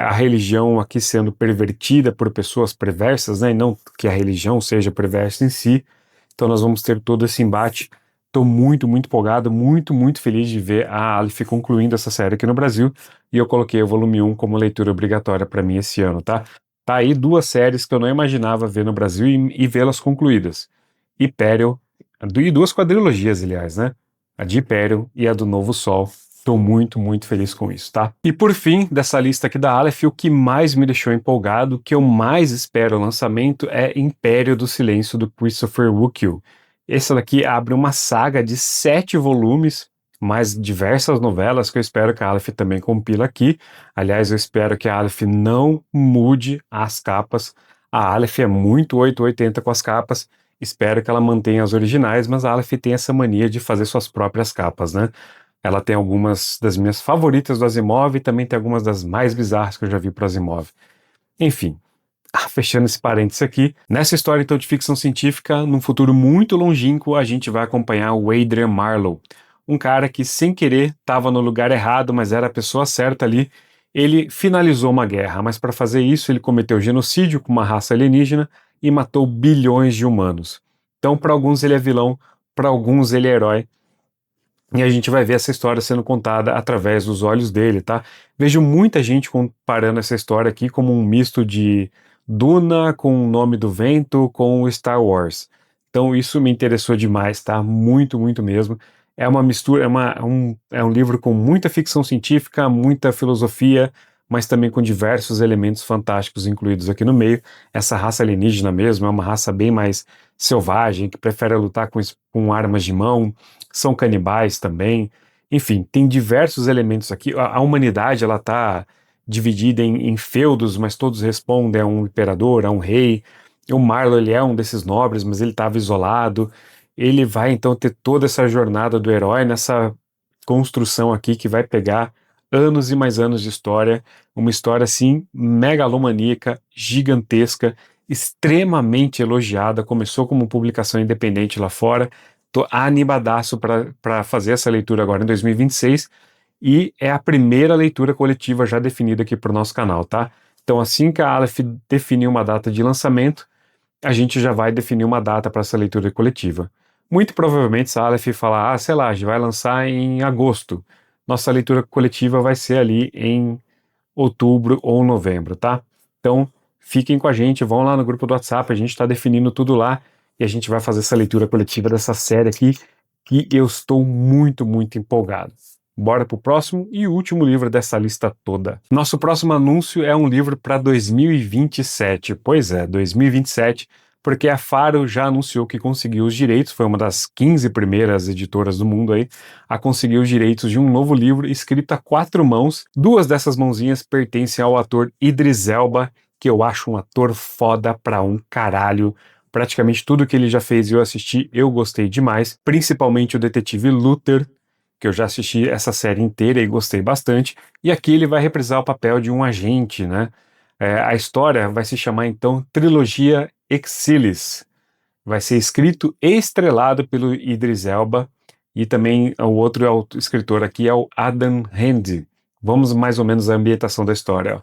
Speaker 1: a religião aqui sendo pervertida por pessoas perversas, né, e não que a religião seja perversa em si. Então nós vamos ter todo esse embate. Estou muito, muito empolgado, muito, muito feliz de ver a Aleph concluindo essa série aqui no Brasil, e eu coloquei o volume 1 como leitura obrigatória para mim esse ano, tá? Tá aí duas séries que eu não imaginava ver no Brasil e vê-las concluídas. Hyperion, e duas quadrilogias, aliás, né? A de Hyperion e a do Novo Sol. Estou muito, muito feliz com isso, tá? E por fim, dessa lista aqui da Aleph, o que mais me deixou empolgado, o que eu mais espero o lançamento é Império do Silêncio, do Christopher Woolcott. Esse daqui abre uma saga de 7 volumes, mais diversas novelas que eu espero que a Aleph também compila aqui. Aliás, eu espero que a Aleph não mude as capas. A Aleph é muito 880 com as capas. Espero que ela mantenha as originais, mas a Aleph tem essa mania de fazer suas próprias capas, né? Ela tem algumas das minhas favoritas do Asimov e também tem algumas das mais bizarras que eu já vi pro Asimov. Enfim, fechando esse parênteses aqui, nessa história então de ficção científica, num futuro muito longínquo, a gente vai acompanhar o Adrian Marlowe, um cara que sem querer estava no lugar errado, mas era a pessoa certa ali. Ele finalizou uma guerra, mas para fazer isso ele cometeu genocídio com uma raça alienígena e matou bilhões de humanos. Então, para alguns ele é vilão, para alguns ele é herói. E a gente vai ver essa história sendo contada através dos olhos dele, tá? Vejo muita gente comparando essa história aqui como um misto de Duna com o Nome do Vento com Star Wars. Então isso me interessou demais, tá? Muito, muito mesmo. É uma mistura, é um livro com muita ficção científica, muita filosofia, mas também com diversos elementos fantásticos incluídos aqui no meio. Essa raça alienígena mesmo é uma raça bem mais selvagem, que prefere lutar com armas de mão, são canibais também. Enfim, tem diversos elementos aqui. A humanidade ela está dividida em feudos, mas todos respondem a um imperador, a um rei. O Marlowe ele é um desses nobres, mas ele estava isolado. Ele vai então ter toda essa jornada do herói nessa construção aqui que vai pegar anos e mais anos de história, uma história assim megalomaníaca, gigantesca, extremamente elogiada, começou como publicação independente lá fora. Tô animadaço para fazer essa leitura agora em 2026 e é a primeira leitura coletiva já definida aqui para o nosso canal, tá? Então assim que a Aleph definir uma data de lançamento, a gente já vai definir uma data para essa leitura coletiva. Muito provavelmente se a Aleph falar, sei lá, a gente vai lançar em agosto, nossa leitura coletiva vai ser ali em outubro ou novembro, tá? Então fiquem com a gente, vão lá no grupo do WhatsApp, a gente está definindo tudo lá e a gente vai fazer essa leitura coletiva dessa série aqui que eu estou muito, muito empolgado. Bora pro próximo e último livro dessa lista toda. Nosso próximo anúncio é um livro para 2027. Pois é, 2027, porque a Faro já anunciou que conseguiu os direitos, foi uma das 15 primeiras editoras do mundo aí a conseguir os direitos de um novo livro escrito a 4 mãos. 2 dessas mãozinhas pertencem ao ator Idris Elba, que eu acho um ator foda pra um caralho. Praticamente tudo que ele já fez e eu assisti, eu gostei demais, principalmente o Detetive Luther, que eu já assisti essa série inteira e gostei bastante, e aqui ele vai reprisar o papel de um agente, né? A história vai se chamar então Trilogia Exilis. Vai ser escrito e estrelado pelo Idris Elba, e também o outro escritor aqui é o Adam Handy. Vamos mais ou menos à ambientação da história. Ó.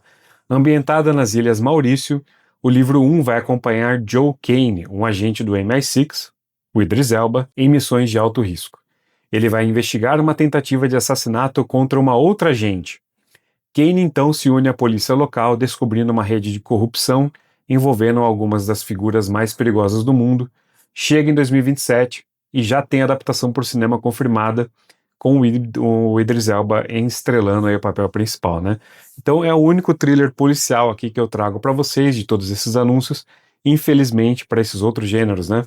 Speaker 1: Ambientada nas Ilhas Maurício, o livro 1 vai acompanhar Joe Kane, um agente do MI6, o Idris Elba, em missões de alto risco. Ele vai investigar uma tentativa de assassinato contra uma outra agente. Kane então se une à polícia local, descobrindo uma rede de corrupção envolvendo algumas das figuras mais perigosas do mundo. Chega em 2027 e já tem adaptação por cinema confirmada, com o Idris Elba estrelando aí o papel principal, né? Então é o único thriller policial aqui que eu trago para vocês de todos esses anúncios. Infelizmente, para esses outros gêneros, né?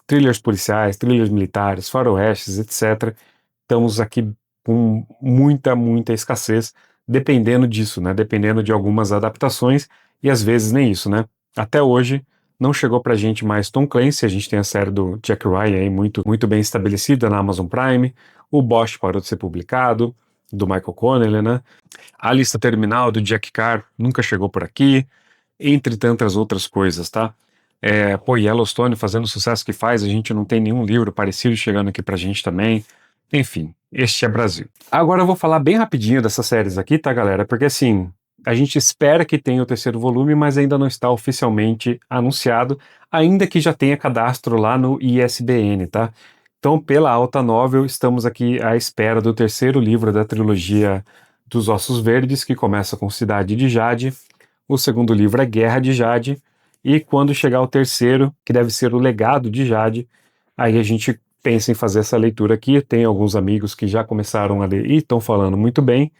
Speaker 1: Thrillers policiais, thrillers militares, faroestes, etc. Estamos aqui com muita escassez, dependendo disso, né? Dependendo de algumas adaptações e às vezes nem isso, né? Até hoje não chegou pra gente mais Tom Clancy, a gente tem a série do Jack Ryan aí muito bem estabelecida na Amazon Prime, o Bosch parou de ser publicado, do Michael Connelly, né? A Lista Terminal do Jack Carr nunca chegou por aqui, entre tantas outras coisas, tá? Yellowstone fazendo o sucesso que faz, a gente não tem nenhum livro parecido chegando aqui pra gente também. Enfim, este é Brasil. Agora eu vou falar bem rapidinho dessas séries aqui, tá, galera? Porque assim, a gente espera que tenha o terceiro volume, mas ainda não está oficialmente anunciado, ainda que já tenha cadastro lá no ISBN, tá? Então, pela Alta Novel, estamos aqui à espera do terceiro livro da trilogia dos Ossos Verdes, que começa com Cidade de Jade. O segundo livro é Guerra de Jade. E quando chegar o terceiro, que deve ser o Legado de Jade, aí a gente pensa em fazer essa leitura aqui. Tem alguns amigos que já começaram a ler e estão falando muito bem.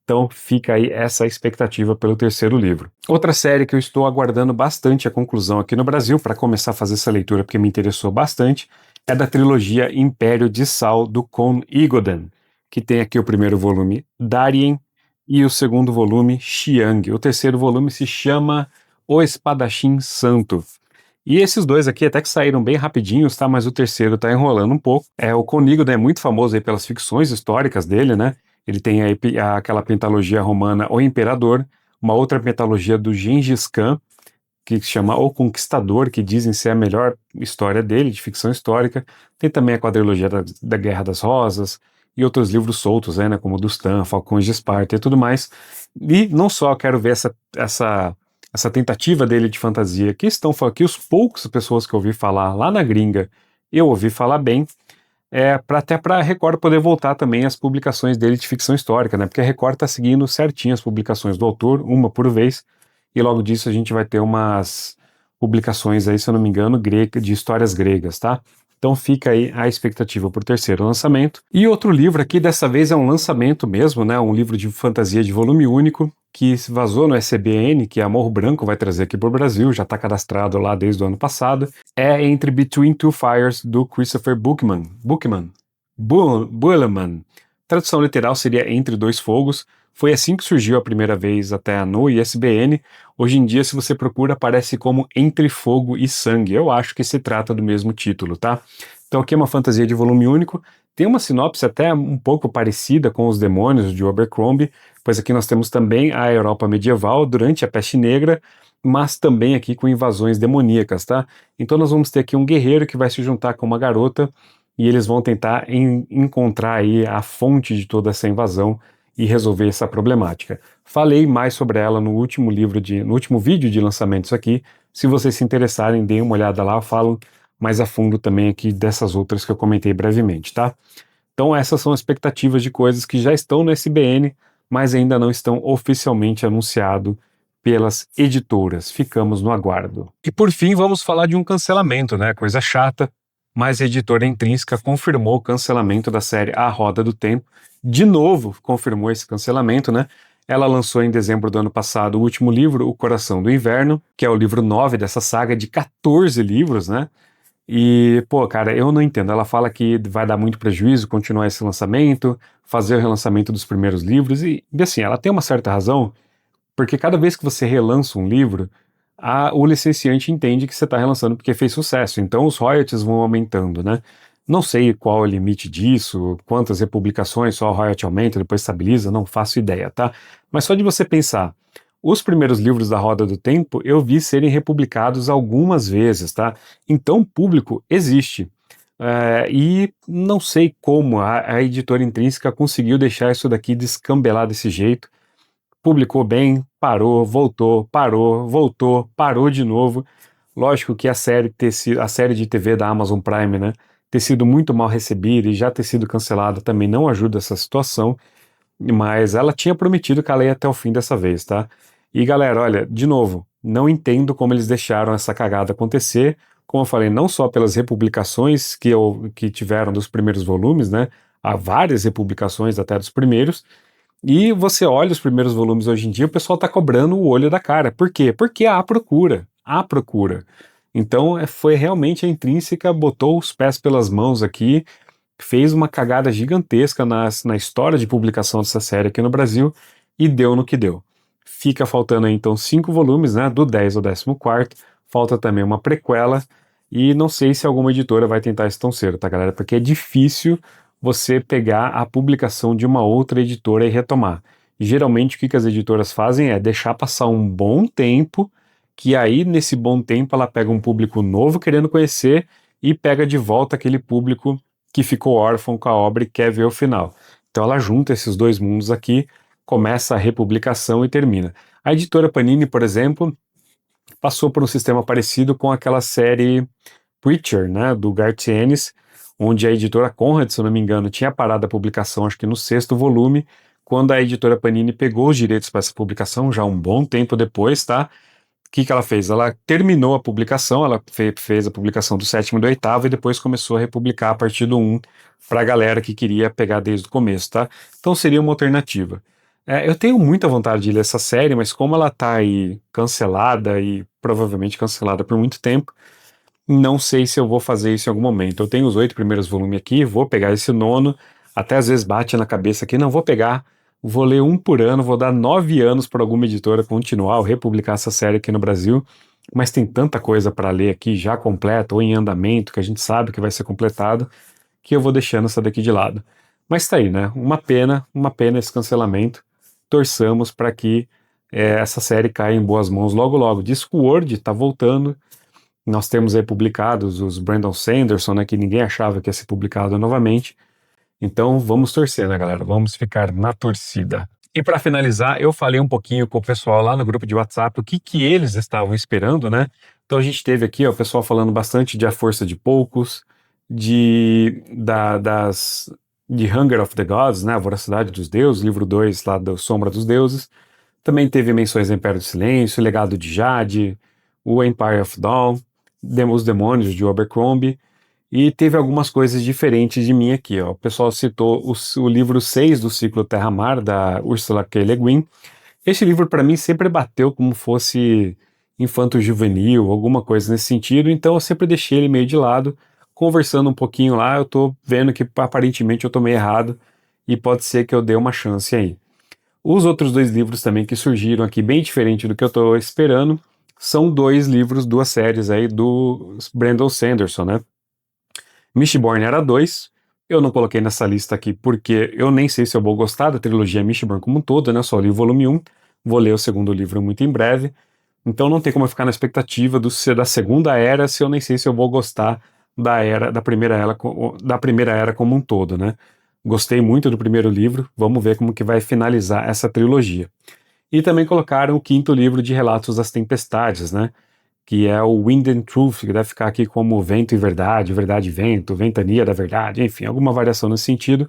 Speaker 1: Então fica aí essa expectativa pelo terceiro livro. Outra série que eu estou aguardando bastante a conclusão aqui no Brasil, para começar a fazer essa leitura porque me interessou bastante, é da trilogia Império de Sal, do Con Igodan, que tem aqui o primeiro volume, Darien, e o segundo volume, Xiang. O terceiro volume se chama O Espadachim Santo. E esses dois aqui até que saíram bem rapidinhos, tá? Mas o terceiro tá enrolando um pouco. O Con Igodan é muito famoso aí pelas ficções históricas dele, né? Ele tem aquela pentalogia romana O Imperador, uma outra pentalogia do Gengis Khan, que se chama O Conquistador, que dizem ser a melhor história dele, de ficção histórica. Tem também a quadrilogia da Guerra das Rosas e outros livros soltos, né, como Dustan, Falcões de Esparta e tudo mais. E não só quero ver essa tentativa dele de fantasia, que os poucos pessoas que eu ouvi falar lá na gringa, eu ouvi falar bem, até para a Record poder voltar também às publicações dele de ficção histórica, né? Porque a Record está seguindo certinho as publicações do autor, uma por vez, e logo disso a gente vai ter umas publicações aí, se eu não me engano, de histórias gregas, tá? Então fica aí a expectativa por terceiro lançamento. E outro livro aqui, dessa vez é um lançamento mesmo, né? Um livro de fantasia de volume único, que vazou no SBN, que a Morro Branco vai trazer aqui para o Brasil, já está cadastrado lá desde o ano passado. É Entre Between Two Fires, do Christopher Buckman. Tradução literal seria Entre Dois Fogos. Foi assim que surgiu a primeira vez até no ISBN. Hoje em dia, se você procura, aparece como Entre Fogo e Sangue. Eu acho que se trata do mesmo título, tá? Então aqui é uma fantasia de volume único. Tem uma sinopse até um pouco parecida com Os Demônios, de Abercrombie, pois aqui nós temos também a Europa medieval durante a Peste Negra, mas também aqui com invasões demoníacas, tá? Então nós vamos ter aqui um guerreiro que vai se juntar com uma garota e eles vão tentar encontrar aí a fonte de toda essa invasão e resolver essa problemática. Falei mais sobre ela no último vídeo de lançamentos aqui. Se vocês se interessarem, deem uma olhada lá, eu falo mais a fundo também aqui dessas outras que eu comentei brevemente, tá? Então essas são expectativas de coisas que já estão no SBN, mas ainda não estão oficialmente anunciados pelas editoras. Ficamos no aguardo. E por fim, vamos falar de um cancelamento, né? Coisa chata, mas a editora Intrínseca confirmou o cancelamento da série A Roda do Tempo. De novo, confirmou esse cancelamento, né? Ela lançou em dezembro do ano passado o último livro, O Coração do Inverno, que é o livro 9 dessa saga de 14 livros, né? E, pô, cara, eu não entendo. Ela fala que vai dar muito prejuízo continuar esse lançamento, fazer o relançamento dos primeiros livros, e assim, ela tem uma certa razão, porque cada vez que você relança um livro, o licenciante entende que você está relançando porque fez sucesso, então os royalties vão aumentando, né? Não sei qual é o limite disso, quantas republicações só o royalty aumenta, depois estabiliza, não faço ideia, tá? Mas só de você pensar, os primeiros livros da Roda do Tempo eu vi serem republicados algumas vezes, tá? Então o público existe. E não sei como a editora Intrínseca conseguiu deixar isso daqui descambelar desse jeito. Publicou bem, parou, voltou, parou, voltou, parou de novo. Lógico que a série de TV da Amazon Prime, né, ter sido muito mal recebida e já ter sido cancelada também não ajuda essa situação, mas ela tinha prometido que ela ia até o fim dessa vez, tá? E galera, olha, de novo, não entendo como eles deixaram essa cagada acontecer. Como eu falei, não só pelas republicações que tiveram dos primeiros volumes, né? Há várias republicações até dos primeiros, e você olha os primeiros volumes hoje em dia, o pessoal tá cobrando o olho da cara. Por quê? Porque há procura. Há procura. Então foi realmente a Intrínseca, botou os pés pelas mãos aqui, fez uma cagada gigantesca na história de publicação dessa série aqui no Brasil e deu no que deu. Fica faltando aí então 5 volumes, né? Do 10 ao 14º. Falta também uma prequela. E não sei se alguma editora vai tentar isso tão cedo, tá, galera? Porque é difícil você pegar a publicação de uma outra editora e retomar. Geralmente o que as editoras fazem é deixar passar um bom tempo, que aí nesse bom tempo ela pega um público novo querendo conhecer e pega de volta aquele público que ficou órfão com a obra e quer ver o final. Então ela junta esses dois mundos aqui, começa a republicação e termina. A editora Panini, por exemplo, passou por um sistema parecido com aquela série Preacher, né, do Garth Ennis, onde a editora Conrad, se eu não me engano, tinha parado a publicação, acho que no 6º volume, quando a editora Panini pegou os direitos para essa publicação, já um bom tempo depois, tá? O que ela fez? Ela terminou a publicação, ela fez a publicação do 7º e do 8º e depois começou a republicar a partir do 1 para a galera que queria pegar desde o começo, tá? Então seria uma alternativa. Eu tenho muita vontade de ler essa série, mas como ela tá aí cancelada e provavelmente cancelada por muito tempo, não sei se eu vou fazer isso em algum momento. Eu tenho os 8 primeiros volumes aqui, vou pegar esse nono, até às vezes bate na cabeça aqui, não vou pegar, vou ler um por ano, vou dar 9 anos para alguma editora continuar ou republicar essa série aqui no Brasil, mas tem tanta coisa para ler aqui já completa ou em andamento, que a gente sabe que vai ser completado, que eu vou deixando essa daqui de lado. Mas tá aí, né? Uma pena esse cancelamento. Torçamos para que essa série caia em boas mãos logo logo. Discworld tá voltando. Nós temos aí publicados os Brandon Sanderson, né, que ninguém achava que ia ser publicado novamente. Então vamos torcer, né, galera? Vamos ficar na torcida. E para finalizar, eu falei um pouquinho com o pessoal lá no grupo de WhatsApp o que eles estavam esperando, né? Então a gente teve aqui ó, o pessoal falando bastante de A Força de Poucos, de Hunger of the Gods, né? A Voracidade dos Deuses, livro 2 lá da Sombra dos Deuses. Também teve menções do Império do Silêncio, Legado de Jade, o Empire of Dawn, Os Demônios de Abercrombie, e teve algumas coisas diferentes de mim aqui. Ó. O pessoal citou o livro 6 do ciclo Terra-Mar, da Ursula K. Le Guin. Esse livro, para mim, sempre bateu como fosse infanto-juvenil, alguma coisa nesse sentido, então eu sempre deixei ele meio de lado. Conversando um pouquinho lá, eu tô vendo que aparentemente eu tô meio errado, e pode ser que eu dê uma chance aí. Os outros 2 livros também que surgiram aqui, bem diferente do que eu tô esperando, são 2 livros, 2 séries aí do Brandon Sanderson, né? Mistborn era 2, eu não coloquei nessa lista aqui porque eu nem sei se eu vou gostar da trilogia Mistborn como um todo, né? Só li o volume 1, vou ler o segundo livro muito em breve, então não tem como eu ficar na expectativa da segunda era se eu nem sei se eu vou gostar da primeira era como um todo, né? Gostei muito do primeiro livro, vamos ver como que vai finalizar essa trilogia. E também colocaram o 5º livro de Relatos das Tempestades, né? Que é o Wind and Truth, que deve ficar aqui como Vento e Verdade, Verdade e Vento, Ventania da Verdade, enfim, alguma variação nesse sentido.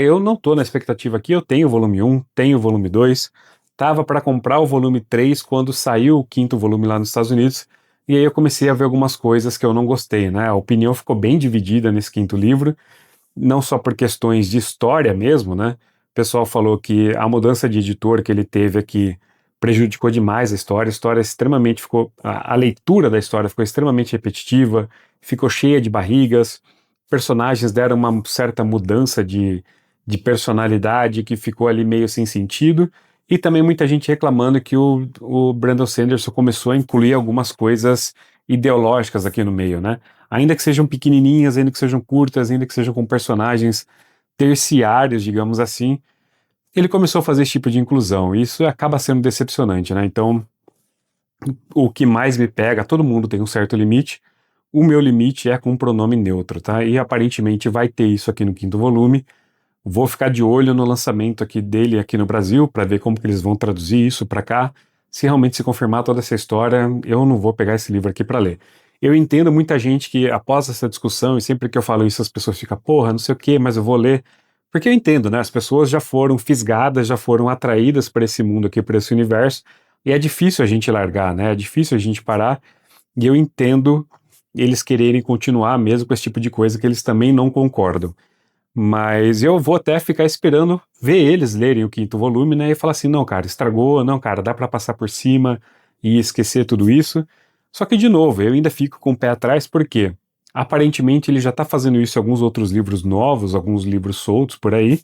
Speaker 1: Eu não estou na expectativa aqui, eu tenho o volume 1, tenho o volume 2, estava para comprar o volume 3 quando saiu o 5º volume lá nos Estados Unidos, e aí eu comecei a ver algumas coisas que eu não gostei, né? A opinião ficou bem dividida nesse 5º livro, não só por questões de história mesmo, né? pessoal falou que a mudança de editor que ele teve aqui prejudicou demais a história extremamente ficou, a leitura da história ficou extremamente repetitiva, ficou cheia de barrigas, personagens deram uma certa mudança de personalidade que ficou ali meio sem sentido, e também muita gente reclamando que o Brandon Sanderson começou a incluir algumas coisas ideológicas aqui no meio, né? Ainda que sejam pequenininhas, ainda que sejam curtas, ainda que sejam com personagens terciários, digamos assim, ele começou a fazer esse tipo de inclusão, e isso acaba sendo decepcionante, né? Então, o que mais me pega, todo mundo tem um certo limite, o meu limite é com um pronome neutro, tá? E aparentemente vai ter isso aqui no quinto volume. Vou ficar de olho no lançamento aqui dele aqui no Brasil, para ver como que eles vão traduzir isso para cá. Se realmente se confirmar toda essa história, eu não vou pegar esse livro aqui para ler. Eu entendo muita gente que após essa discussão, e sempre que eu falo isso as pessoas ficam, porra, não sei o que, mas eu vou ler. Porque eu entendo, né? As pessoas já foram fisgadas, já foram atraídas para esse mundo aqui, para esse universo, e é difícil a gente largar, né? É difícil a gente parar, e eu entendo eles quererem continuar mesmo com esse tipo de coisa que eles também não concordam. Mas eu vou até ficar esperando ver eles lerem o quinto volume, né? E falar assim, não, cara, estragou, não, cara, dá pra passar por cima e esquecer tudo isso. Só que, de novo, eu ainda fico com o pé atrás, porque aparentemente ele já tá fazendo isso em alguns outros livros novos, alguns livros soltos por aí.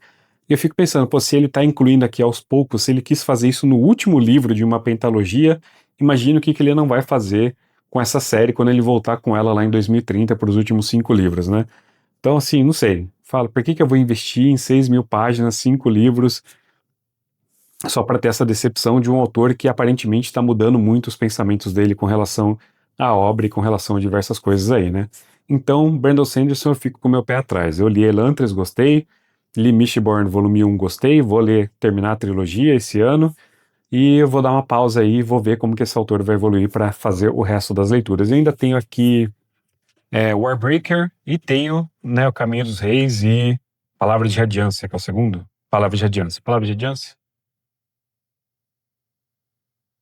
Speaker 1: E eu fico pensando, pô, se ele tá incluindo aqui aos poucos, se ele quis fazer isso no último livro de uma pentalogia, imagino o que ele não vai fazer com essa série quando ele voltar com ela lá em 2030 para os últimos 5 livros, né? Então, assim, não sei. Falo, por que eu vou investir em 6.000 páginas, 5 livros, só para ter essa decepção de um autor que aparentemente está mudando muito os pensamentos dele com relação à obra e com relação a diversas coisas aí, né? Então, Brandon Sanderson, eu fico com o meu pé atrás. Eu li Elantris, gostei. Li Mistborn, volume 1, gostei. Vou ler, terminar a trilogia esse ano. E eu vou dar uma pausa aí e vou ver como que esse autor vai evoluir para fazer o resto das leituras. Eu ainda tenho aqui Warbreaker e tenho, né, O Caminho dos Reis e Palavra de Radiância, que é o segundo. Palavra de Radiância. Palavra de Radiância?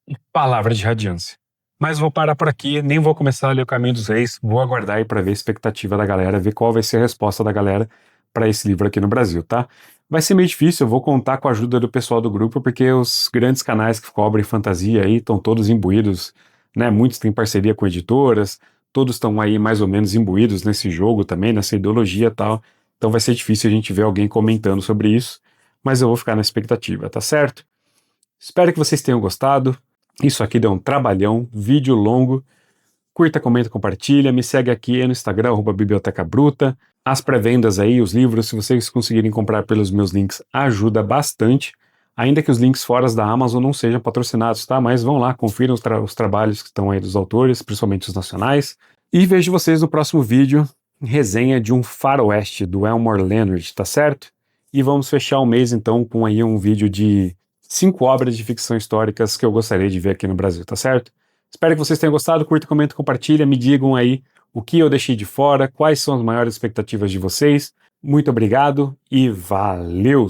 Speaker 1: E Palavra de Radiância. Mas vou parar por aqui, nem vou começar a ler O Caminho dos Reis, vou aguardar aí para ver a expectativa da galera, ver qual vai ser a resposta da galera para esse livro aqui no Brasil, tá? Vai ser meio difícil, eu vou contar com a ajuda do pessoal do grupo, porque os grandes canais que cobrem fantasia aí estão todos imbuídos, né? Muitos têm parceria com editoras, todos estão aí mais ou menos imbuídos nesse jogo também, nessa ideologia e tal. Então vai ser difícil a gente ver alguém comentando sobre isso, mas eu vou ficar na expectativa, tá certo? Espero que vocês tenham gostado. Isso aqui deu um trabalhão, vídeo longo. Curta, comenta, compartilha. Me segue aqui no Instagram, @Biblioteca Bruta. As pré-vendas aí, os livros, se vocês conseguirem comprar pelos meus links, ajuda bastante. Ainda que os links fora da Amazon não sejam patrocinados, tá? Mas vão lá, confiram os trabalhos que estão aí dos autores, principalmente os nacionais. E vejo vocês no próximo vídeo, resenha de um faroeste do Elmore Leonard, tá certo? E vamos fechar o mês então com aí um vídeo de 5 obras de ficção históricas que eu gostaria de ver aqui no Brasil, tá certo? Espero que vocês tenham gostado, curta, comenta, compartilha, me digam aí o que eu deixei de fora, quais são as maiores expectativas de vocês. Muito obrigado e valeu!